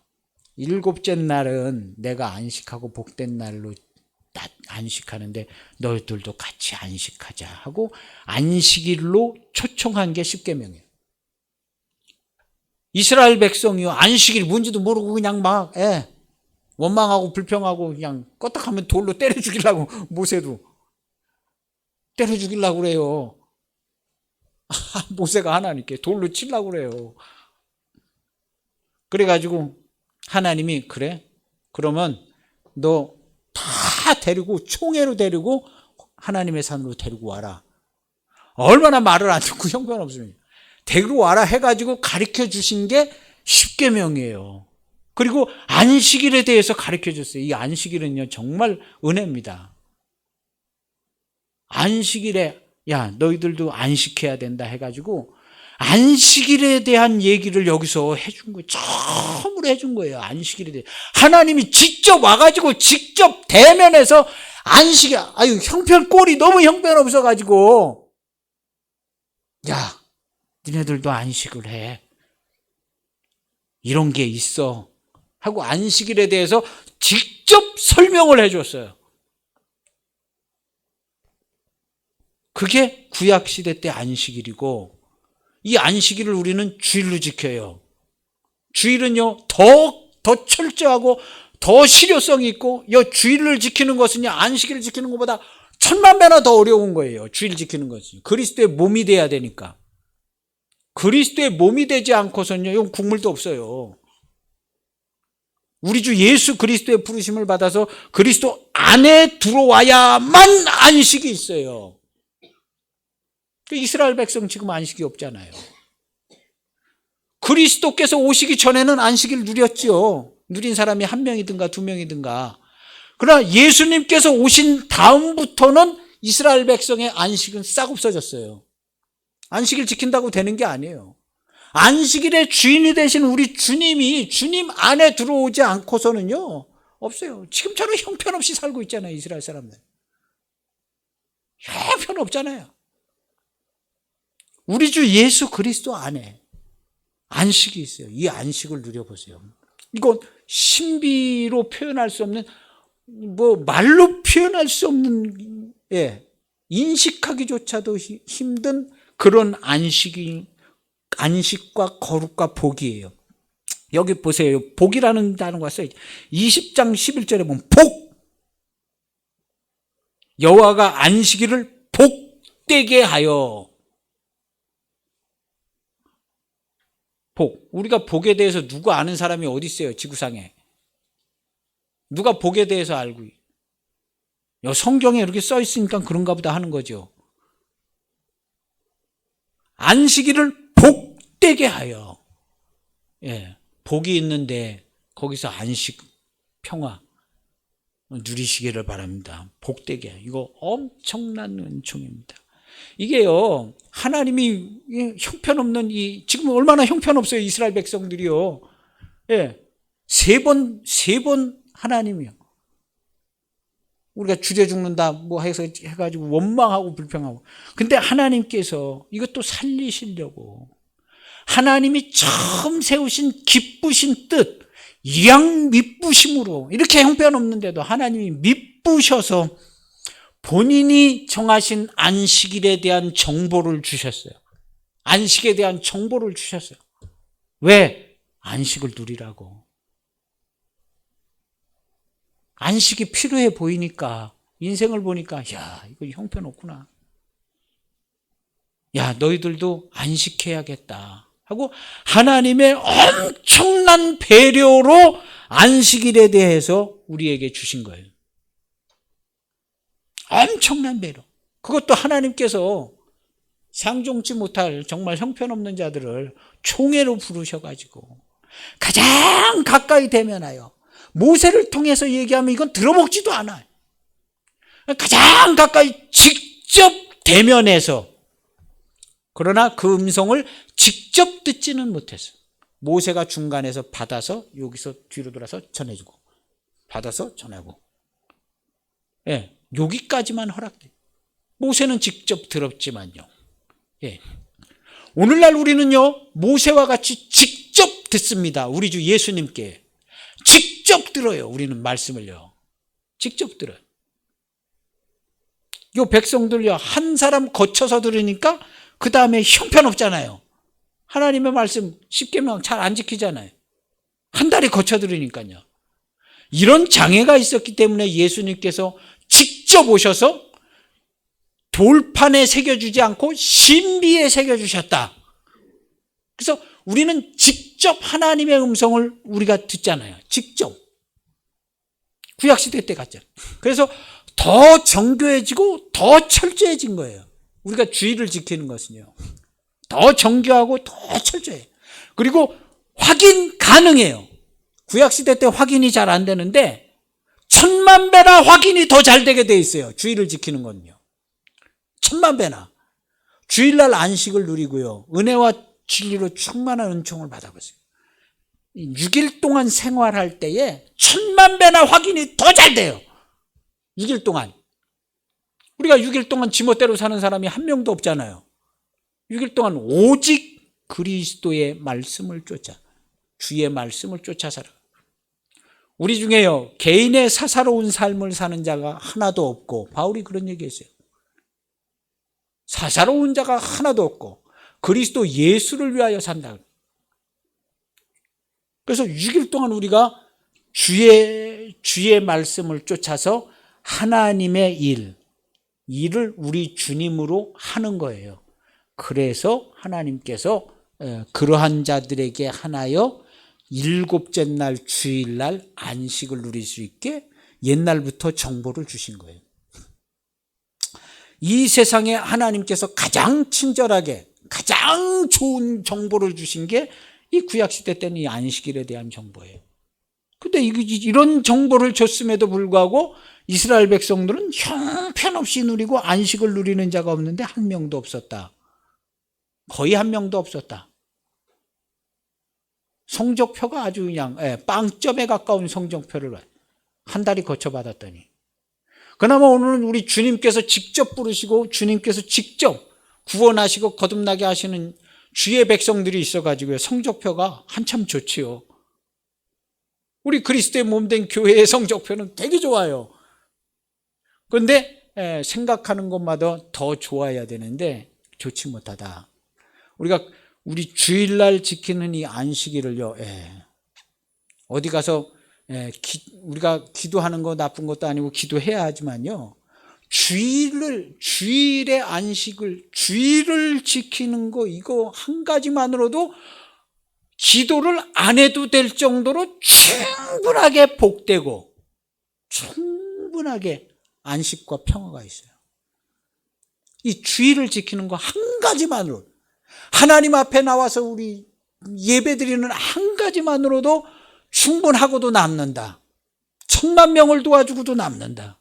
7째 날은 내가 안식하고 복된 날로 안식하는데 너희들도 같이 안식하자 하고 안식일로 초청한 게 십계명이에요. 이스라엘 백성이요, 안식일 뭔지도 모르고 그냥 막 원망하고 불평하고 그냥 껐딱하면 돌로 때려 죽이려고, 모세도 때려 죽이려고 그래요. 모세가 하나님께 돌로 치려고 그래요. 그래가지고 하나님이 그래? 그러면 너 다 데리고 총회로 데리고 하나님의 산으로 데리고 와라. 얼마나 말을 안 듣고 형편없으면 데리고 와라 해가지고 가르쳐 주신 게 십계명이에요. 그리고 안식일에 대해서 가르쳐 줬어요. 이 안식일은요 정말 은혜입니다. 안식일에 야 너희들도 안식해야 된다 해가지고 안식일에 대한 얘기를 여기서 해준 거예요. 처음으로 해준 거예요. 안식일에 대해 하나님이 직접 와가지고 직접 대면해서 안식일, 아유 형편꼴이 너무 형편없어가지고 야 니네들도 안식을 해, 이런 게 있어 하고 안식일에 대해서 직접 설명을 해줬어요. 그게 구약시대 때 안식일이고, 이 안식일을 우리는 주일로 지켜요. 주일은요 더 철저하고 더 실효성이 있고, 이 주일을 지키는 것은요 안식일을 지키는 것보다 1000만 배나 더 어려운 거예요. 주일 지키는 것은 그리스도의 몸이 돼야 되니까. 그리스도의 몸이 되지 않고서는요 이건 국물도 없어요. 우리 주 예수 그리스도의 부르심을 받아서 그리스도 안에 들어와야만 안식이 있어요. 이스라엘 백성 지금 안식이 없잖아요. 그리스도께서 오시기 전에는 안식일 누렸죠. 누린 사람이 1명이든가 2명이든가. 그러나 예수님께서 오신 다음부터는 이스라엘 백성의 안식은 싹 없어졌어요. 안식일 지킨다고 되는 게 아니에요. 안식일의 주인이 되신 우리 주님이 주님 안에 들어오지 않고서는요 없어요. 지금처럼 형편없이 살고 있잖아요. 이스라엘 사람들 형편없잖아요. 우리 주 예수 그리스도 안에 안식이 있어요. 이 안식을 누려보세요. 이건 신비로 표현할 수 없는, 말로 표현할 수 없는, 인식하기조차도 힘든 그런 안식과 거룩과 복이에요. 여기 보세요. 복이라는 단어가 써요. 20장 11절에 보면 복! 여호와가 안식일을 복되게 하여. 복. 우리가 복에 대해서 누가 아는 사람이 어디 있어요? 지구상에. 누가 복에 대해서 알고. 성경에 이렇게 써 있으니까 그런가 보다 하는 거죠. 안식일을 복되게 하여. 복이 있는데 거기서 안식, 평화 누리시기를 바랍니다. 복되게 하여. 이거 엄청난 은총입니다. 이게요 하나님이 형편없는 지금 얼마나 형편없어요 이스라엘 백성들이요. 세 번 하나님이요 우리가 주려 죽는다 해가지고 원망하고 불평하고, 근데 하나님께서 이것도 살리시려고 하나님이 처음 세우신 기쁘신 뜻, 양 미쁘심으로 이렇게 형편없는데도 하나님이 미쁘셔서 본인이 정하신 안식일에 대한 정보를 주셨어요. 안식에 대한 정보를 주셨어요. 왜? 안식을 누리라고. 안식이 필요해 보이니까, 인생을 보니까 야 이거 형편없구나, 야 너희들도 안식해야겠다 하고 하나님의 엄청난 배려로 안식일에 대해서 우리에게 주신 거예요. 엄청난 배려. 그것도 하나님께서 상종치 못할 정말 형편없는 자들을 총회로 부르셔가지고 가장 가까이 대면하여, 모세를 통해서 얘기하면 이건 들어먹지도 않아요. 가장 가까이 직접 대면해서, 그러나 그 음성을 직접 듣지는 못했어요. 모세가 중간에서 받아서 여기서 뒤로 돌아서 전해주고 받아서 전하고, 예, 여기까지만 허락돼. 모세는 직접 들었지만요. 예. 오늘날 우리는요, 모세와 같이 직접 듣습니다. 우리 주 예수님께 직접 들어요. 우리는 말씀을요, 직접 들어요. 요 백성들요, 한 사람 거쳐서 들으니까 그 다음에 형편없잖아요. 하나님의 말씀 10계명 잘 안 지키잖아요. 한 달이 거쳐 들으니까요. 이런 장애가 있었기 때문에 예수님께서 직접 오셔서 돌판에 새겨주지 않고 신비에 새겨주셨다. 그래서 우리는 직접 하나님의 음성을 우리가 듣잖아요. 직접. 구약시대 때 갔잖아요. 그래서 더 정교해지고 더 철저해진 거예요. 우리가 주의를 지키는 것은요, 더 정교하고 더 철저해요. 그리고 확인 가능해요. 구약시대 때 확인이 잘 안 되는데 1000만배나 확인이 더 잘 되게 돼 있어요. 주의를 지키는 건요, 1000만배나. 주일날 안식을 누리고요, 은혜와 진리로 충만한 은총을 받아보세요. 6일 동안 생활할 때에 1000만배나 확인이 더 잘 돼요. 6일 동안. 우리가 6일 동안 지멋대로 사는 사람이 한 명도 없잖아요. 6일 동안 오직 그리스도의 말씀을 쫓아, 주의 말씀을 쫓아 살아. 우리 중에요, 개인의 사사로운 삶을 사는 자가 하나도 없고, 바울이 그런 얘기했어요. 사사로운 자가 하나도 없고 그리스도 예수를 위하여 산다. 그래서 6일 동안 우리가 주의 말씀을 쫓아서 하나님의 일을 우리 주님으로 하는 거예요. 그래서 하나님께서 그러한 자들에게 하나여 7째 날 주일날 안식을 누릴 수 있게 옛날부터 정보를 주신 거예요. 이 세상에 하나님께서 가장 친절하게 가장 좋은 정보를 주신 게 이 구약시대 때는 이 안식일에 대한 정보예요. 근데 이런 정보를 줬음에도 불구하고 이스라엘 백성들은 형편없이 누리고 안식을 누리는 자가 없는데 한 명도 없었다. 거의 한 명도 없었다. 성적표가 아주 그냥 빵점에 가까운 성적표를 한 달이 거쳐 받았더니, 그나마 오늘은 우리 주님께서 직접 부르시고 주님께서 직접 구원하시고 거듭나게 하시는 주의 백성들이 있어가지고요, 성적표가 한참 좋지요. 우리 그리스도의 몸된 교회의 성적표는 되게 좋아요. 그런데 생각하는 것마다 더 좋아야 되는데 좋지 못하다. 우리 주일날 지키는 이 안식일을요, 어디 가서 우리가 기도하는 거 나쁜 것도 아니고 기도해야 하지만요, 주일의 안식을, 주일을 지키는 거, 이거 한 가지만으로도 기도를 안 해도 될 정도로 충분하게 복되고 충분하게 안식과 평화가 있어요. 이 주일을 지키는 거 한 가지만으로, 하나님 앞에 나와서 우리 예배드리는 한 가지만으로도 충분하고도 남는다. 1000만 명을 도와주고도 남는다.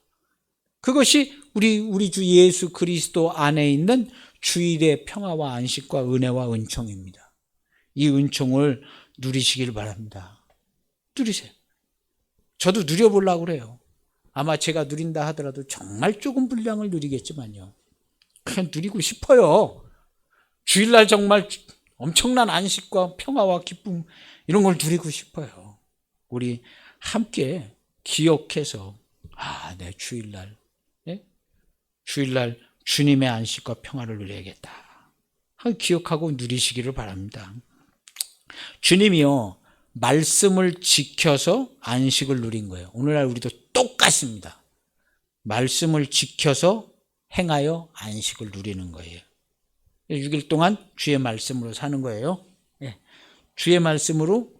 그것이 우리 주 예수 그리스도 안에 있는 주일의 평화와 안식과 은혜와 은총입니다. 이 은총을 누리시길 바랍니다. 누리세요. 저도 누려보려고 그래요. 아마 제가 누린다 하더라도 정말 조금 분량을 누리겠지만요, 그냥 누리고 싶어요. 주일날 정말 엄청난 안식과 평화와 기쁨, 이런 걸 누리고 싶어요. 우리 함께 기억해서, 내 주일날 주님의 안식과 평화를 누려야겠다. 기억하고 누리시기를 바랍니다. 주님이요, 말씀을 지켜서 안식을 누린 거예요. 오늘날 우리도 똑같습니다. 말씀을 지켜서 행하여 안식을 누리는 거예요. 6일 동안 주의 말씀으로 사는 거예요. 주의 말씀으로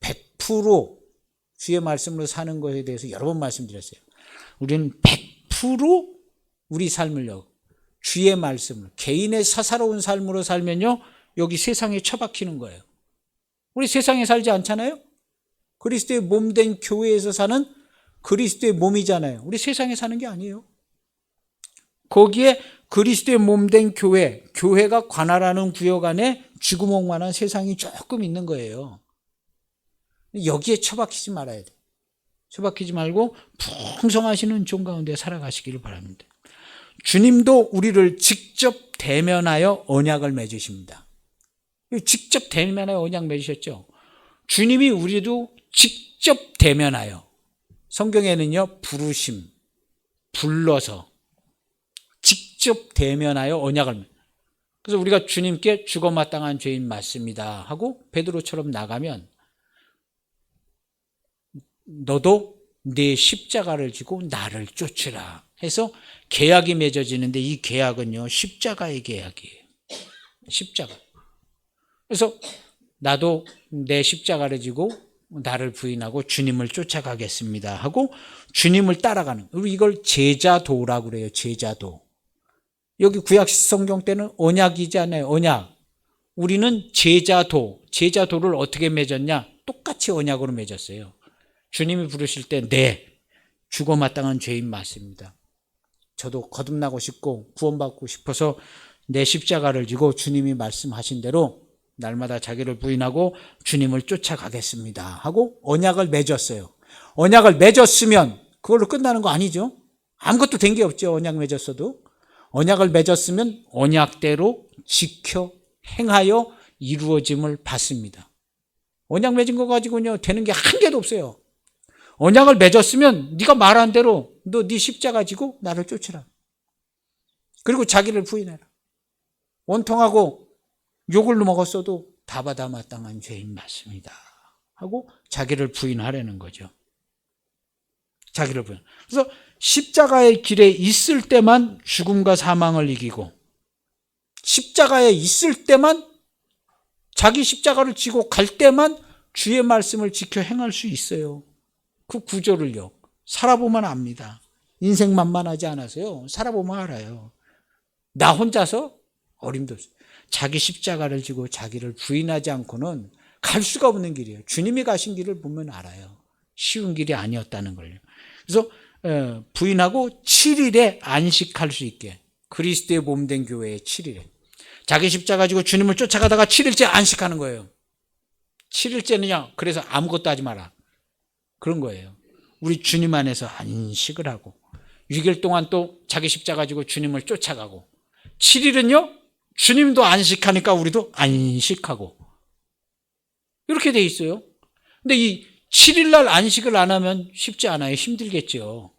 100% 주의 말씀으로 사는 것에 대해서 여러 번 말씀드렸어요. 우리는 100% 우리 삶을요, 주의 말씀을, 개인의 사사로운 삶으로 살면요, 여기 세상에 처박히는 거예요. 우리 세상에 살지 않잖아요. 그리스도의 몸된 교회에서 사는 그리스도의 몸이잖아요. 우리 세상에 사는 게 아니에요. 거기에 그리스도의 몸된 교회가 관할하는 구역 안에 쥐구멍만한 세상이 조금 있는 거예요. 여기에 처박히지 말아야 돼. 처박히지 말고 풍성하시는 종 가운데 살아가시기를 바랍니다. 주님도 우리를 직접 대면하여 언약을 맺으십니다. 직접 대면하여 언약 맺으셨죠. 주님이 우리도 직접 대면하여, 성경에는요 부르심, 불러서 직접 대면하여 언약을, 그래서 우리가 주님께 죽어마땅한 죄인 맞습니다 하고 베드로처럼 나가면 너도 네 십자가를 지고 나를 쫓으라 해서 계약이 맺어지는데, 이 계약은요 십자가의 계약이에요. 십자가. 그래서 나도 내 십자가를 지고 나를 부인하고 주님을 쫓아가겠습니다 하고 주님을 따라가는, 그리고 이걸 제자도라고 그래요. 제자도. 여기 구약 성경 때는 언약이지 않아요. 언약. 우리는 제자도를 어떻게 맺었냐? 똑같이 언약으로 맺었어요. 주님이 부르실 때 네, 죽어마땅한 죄인 맞습니다. 저도 거듭나고 싶고 구원받고 싶어서 내 십자가를 지고 주님이 말씀하신 대로 날마다 자기를 부인하고 주님을 쫓아가겠습니다 하고 언약을 맺었어요. 언약을 맺었으면 그걸로 끝나는 거 아니죠. 아무것도 된 게 없죠. 언약 맺었어도. 언약을 맺었으면 언약대로 지켜 행하여 이루어짐을 받습니다. 언약 맺은 거 가지고는요 되는 게 한 개도 없어요. 언약을 맺었으면 네가 말한 대로 너 네 십자가 지고 나를 쫓으라. 그리고 자기를 부인해라. 원통하고 욕을 먹었어도 다 받아 마땅한 죄인 맞습니다 하고 자기를 부인하려는 거죠. 자기를 부인. 그래서 십자가의 길에 있을 때만 죽음과 사망을 이기고, 십자가에 있을 때만, 자기 십자가를 지고 갈 때만 주의 말씀을 지켜 행할 수 있어요. 그 구조를요 살아보면 압니다. 인생 만만하지 않아서요 살아보면 알아요. 나 혼자서 어림도 없어요. 자기 십자가를 지고 자기를 부인하지 않고는 갈 수가 없는 길이에요. 주님이 가신 길을 보면 알아요. 쉬운 길이 아니었다는 걸요. 그래서 부인하고 7일에 안식할 수 있게, 그리스도의 몸된 교회의 7일에 자기 십자가 지고 주님을 쫓아가다가 7일째 안식하는 거예요. 7일째는요 그래서 아무것도 하지 마라 그런 거예요. 우리 주님 안에서 안식을 하고 6일 동안 또 자기 십자가 지고 주님을 쫓아가고, 7일은요 주님도 안식하니까 우리도 안식하고, 이렇게 돼 있어요. 근데 이 7일날 안식을 안 하면 쉽지 않아요. 힘들겠죠.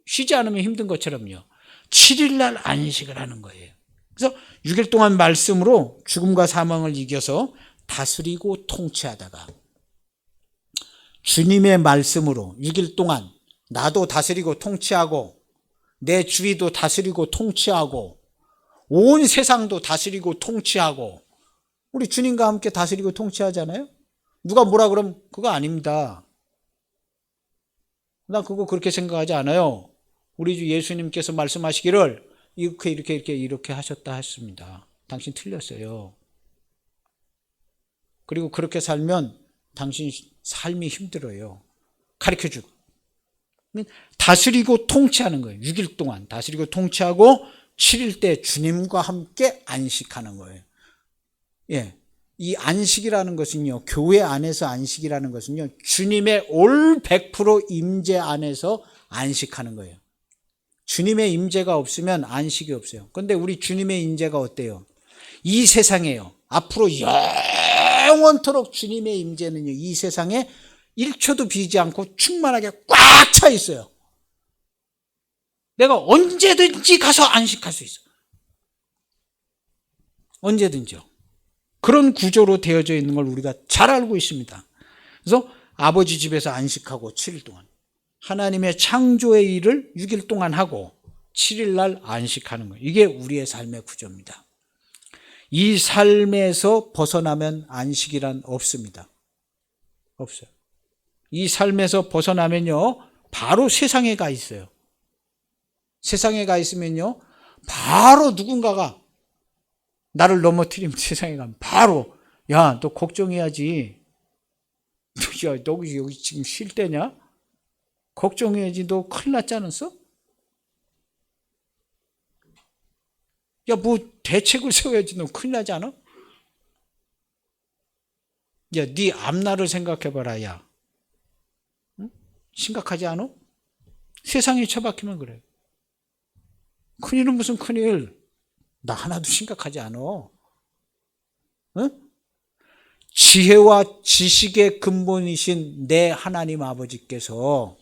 쉬지 않으면 힘든 것처럼요 7일날 안식을 하는 거예요. 그래서 6일 동안 말씀으로 죽음과 사망을 이겨서 다스리고 통치하다가, 주님의 말씀으로 6일 동안 나도 다스리고 통치하고 내 주위도 다스리고 통치하고 온 세상도 다스리고 통치하고, 우리 주님과 함께 다스리고 통치하잖아요. 누가 뭐라 그러면 그거 아닙니다. 나 그거 그렇게 생각하지 않아요. 우리 주 예수님께서 말씀하시기를 이렇게 하셨다 하셨습니다. 당신 틀렸어요. 그리고 그렇게 살면 당신 삶이 힘들어요. 가르쳐주고. 다스리고 통치하는 거예요. 6일 동안 다스리고 통치하고 7일 때 주님과 함께 안식하는 거예요. 예, 이 안식이라는 것은요, 교회 안에서 안식이라는 것은요, 주님의 올 100% 임재 안에서 안식하는 거예요. 주님의 임재가 없으면 안식이 없어요. 그런데 우리 주님의 임재가 어때요? 이 세상에요, 앞으로 영원토록 주님의 임재는요, 이 세상에 1초도 비지 않고 충만하게 꽉 차 있어요. 내가 언제든지 가서 안식할 수 있어. 언제든지요. 그런 구조로 되어져 있는 걸 우리가 잘 알고 있습니다. 그래서 아버지 집에서 안식하고 7일 동안, 하나님의 창조의 일을 6일 동안 하고 7일 날 안식하는 거예요. 이게 우리의 삶의 구조입니다. 이 삶에서 벗어나면 안식이란 없습니다. 없어요. 이 삶에서 벗어나면요, 바로 세상에 가 있어요. 세상에 가 있으면요, 바로 누군가가 나를 넘어뜨리면 세상에 가면 바로, 야, 너 걱정해야지. 야, 너 여기 지금 쉴 때냐? 걱정해야지. 너 큰일 났지 않았어? 야, 뭐 대책을 세워야지. 너 큰일 나지 않아? 야, 네 앞날을 생각해봐라. 야, 응? 심각하지 않아? 세상에 처박히면 그래. 큰일은 무슨 큰일. 나 하나도 심각하지 않아. 응? 지혜와 지식의 근본이신 내 하나님 아버지께서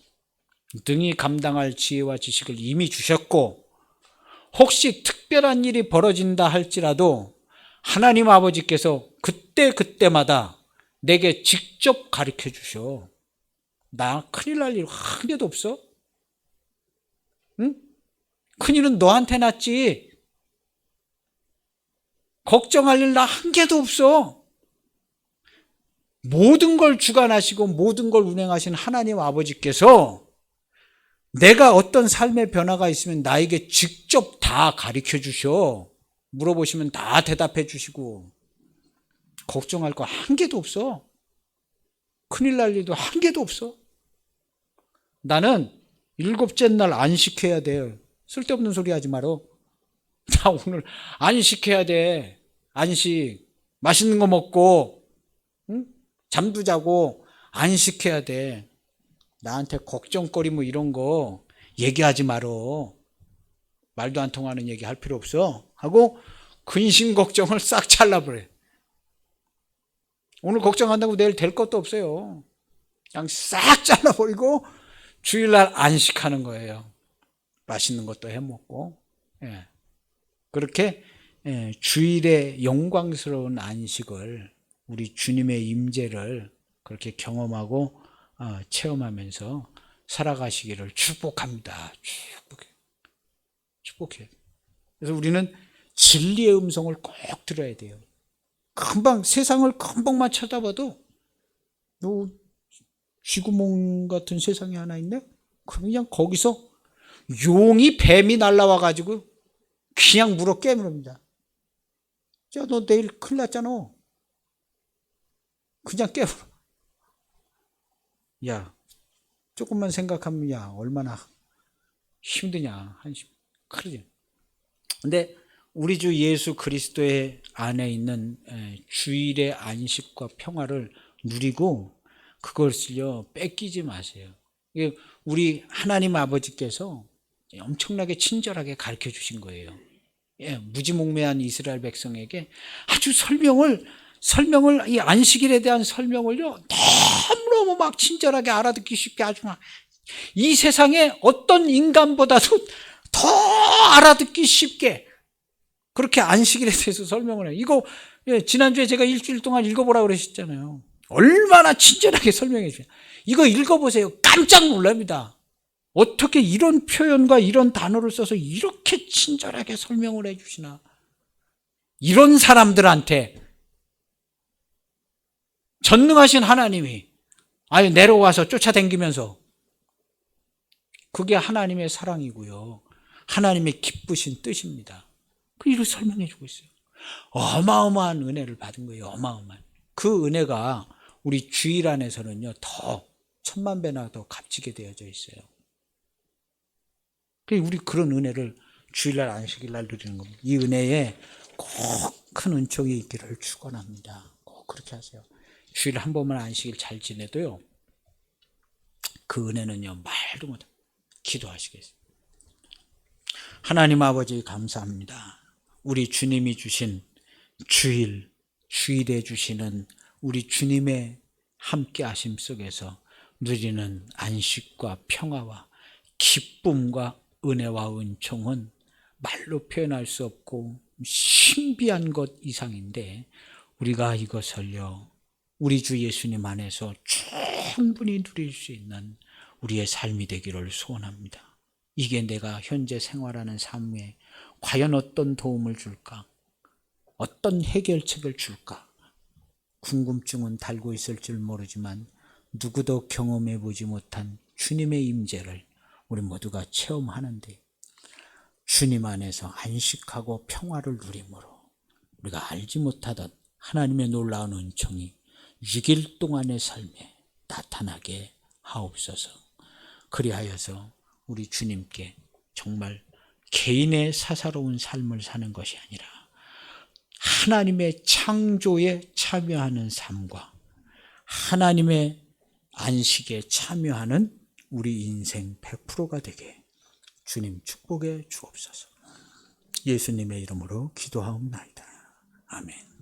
능히 감당할 지혜와 지식을 이미 주셨고, 혹시 특별한 일이 벌어진다 할지라도 하나님 아버지께서 그때마다 내게 직접 가르쳐 주셔. 나 큰일 날 일 한 개도 없어. 응? 큰일은 너한테 났지. 걱정할 일 나 한 개도 없어. 모든 걸 주관하시고 모든 걸 운행하신 하나님 아버지께서 내가 어떤 삶의 변화가 있으면 나에게 직접 다 가르쳐 주셔. 물어보시면 다 대답해 주시고, 걱정할 거 한 개도 없어. 큰일 날 일도 한 개도 없어. 나는 일곱째 날 안식해야 돼요. 쓸데없는 소리 하지 마라. 나 오늘 안식해야 돼. 안식. 맛있는 거 먹고, 응? 잠도 자고 안식해야 돼. 나한테 걱정거리 뭐 이런 거 얘기하지 말어. 말도 안 통하는 얘기 할 필요 없어. 하고 근심 걱정을 싹 잘라버려. 오늘 걱정한다고 내일 될 것도 없어요. 그냥 싹 잘라버리고 주일날 안식하는 거예요. 맛있는 것도 해먹고. 예. 그렇게 주일의 영광스러운 안식을, 우리 주님의 임재를 그렇게 경험하고 체험하면서 살아가시기를 축복합니다. 축복해요. 그래서 우리는 진리의 음성을 꼭 들어야 돼요. 금방 세상을 금방만 쳐다봐도 쥐구멍 같은 세상이 하나 있네? 그냥 거기서 용이 뱀이 날라와 가지고 그냥 물어 깨물습니다. 야, 너 내일 큰일 났잖아. 그냥 깨물어. 야, 조금만 생각하면 야, 얼마나 힘드냐. 그러지. 근데 우리 주 예수 그리스도의 안에 있는 주일의 안식과 평화를 누리고 그것을요 뺏기지 마세요. 우리 하나님 아버지께서 엄청나게 친절하게 가르쳐 주신 거예요. 무지몽매한 이스라엘 백성에게 아주 설명을 이 안식일에 대한 설명을요 너무너무 막 친절하게 알아듣기 쉽게, 아주 막 이 세상에 어떤 인간보다도 더 알아듣기 쉽게 그렇게 안식일에 대해서 설명을 해요. 이거 지난주에 제가 일주일 동안 읽어보라고 그러셨잖아요. 얼마나 친절하게 설명해 주세요. 이거 읽어보세요. 깜짝 놀랍니다. 어떻게 이런 표현과 이런 단어를 써서 이렇게 친절하게 설명을 해 주시나. 이런 사람들한테 전능하신 하나님이 아예 내려와서 쫓아다니면서, 그게 하나님의 사랑이고요, 하나님의 기쁘신 뜻입니다. 이렇게 설명해 주고 있어요. 어마어마한 은혜를 받은 거예요. 어마어마한. 그 은혜가 우리 주일 안에서는요 더 천만 배나 더 값지게 되어져 있어요. 우리 그런 은혜를 주일날 안식일날 누리는 겁니다. 이 은혜에 꼭 큰 은총이 있기를 축원합니다. 꼭 그렇게 하세요. 주일 한 번만 안식일 잘 지내도요 그 은혜는요 말도 못해. 기도하시겠습니다. 하나님 아버지 감사합니다. 우리 주님이 주신 주일에 주시는 우리 주님의 함께 하심 속에서 누리는 안식과 평화와 기쁨과 은혜와 은총은 말로 표현할 수 없고 신비한 것 이상인데, 우리가 이것을요 우리 주 예수님 안에서 충분히 누릴 수 있는 우리의 삶이 되기를 소원합니다. 이게 내가 현재 생활하는 삶에 과연 어떤 도움을 줄까? 어떤 해결책을 줄까? 궁금증은 달고 있을 줄 모르지만 누구도 경험해 보지 못한 주님의 임재를 우리 모두가 체험하는데, 주님 안에서 안식하고 평화를 누림으로 우리가 알지 못하던 하나님의 놀라운 은총이 6일 동안의 삶에 나타나게 하옵소서. 그리하여서 우리 주님께 정말 개인의 사사로운 삶을 사는 것이 아니라 하나님의 창조에 참여하는 삶과 하나님의 안식에 참여하는 우리 인생 100%가 되게 주님 축복해 주옵소서. 예수님의 이름으로 기도하옵나이다. 아멘.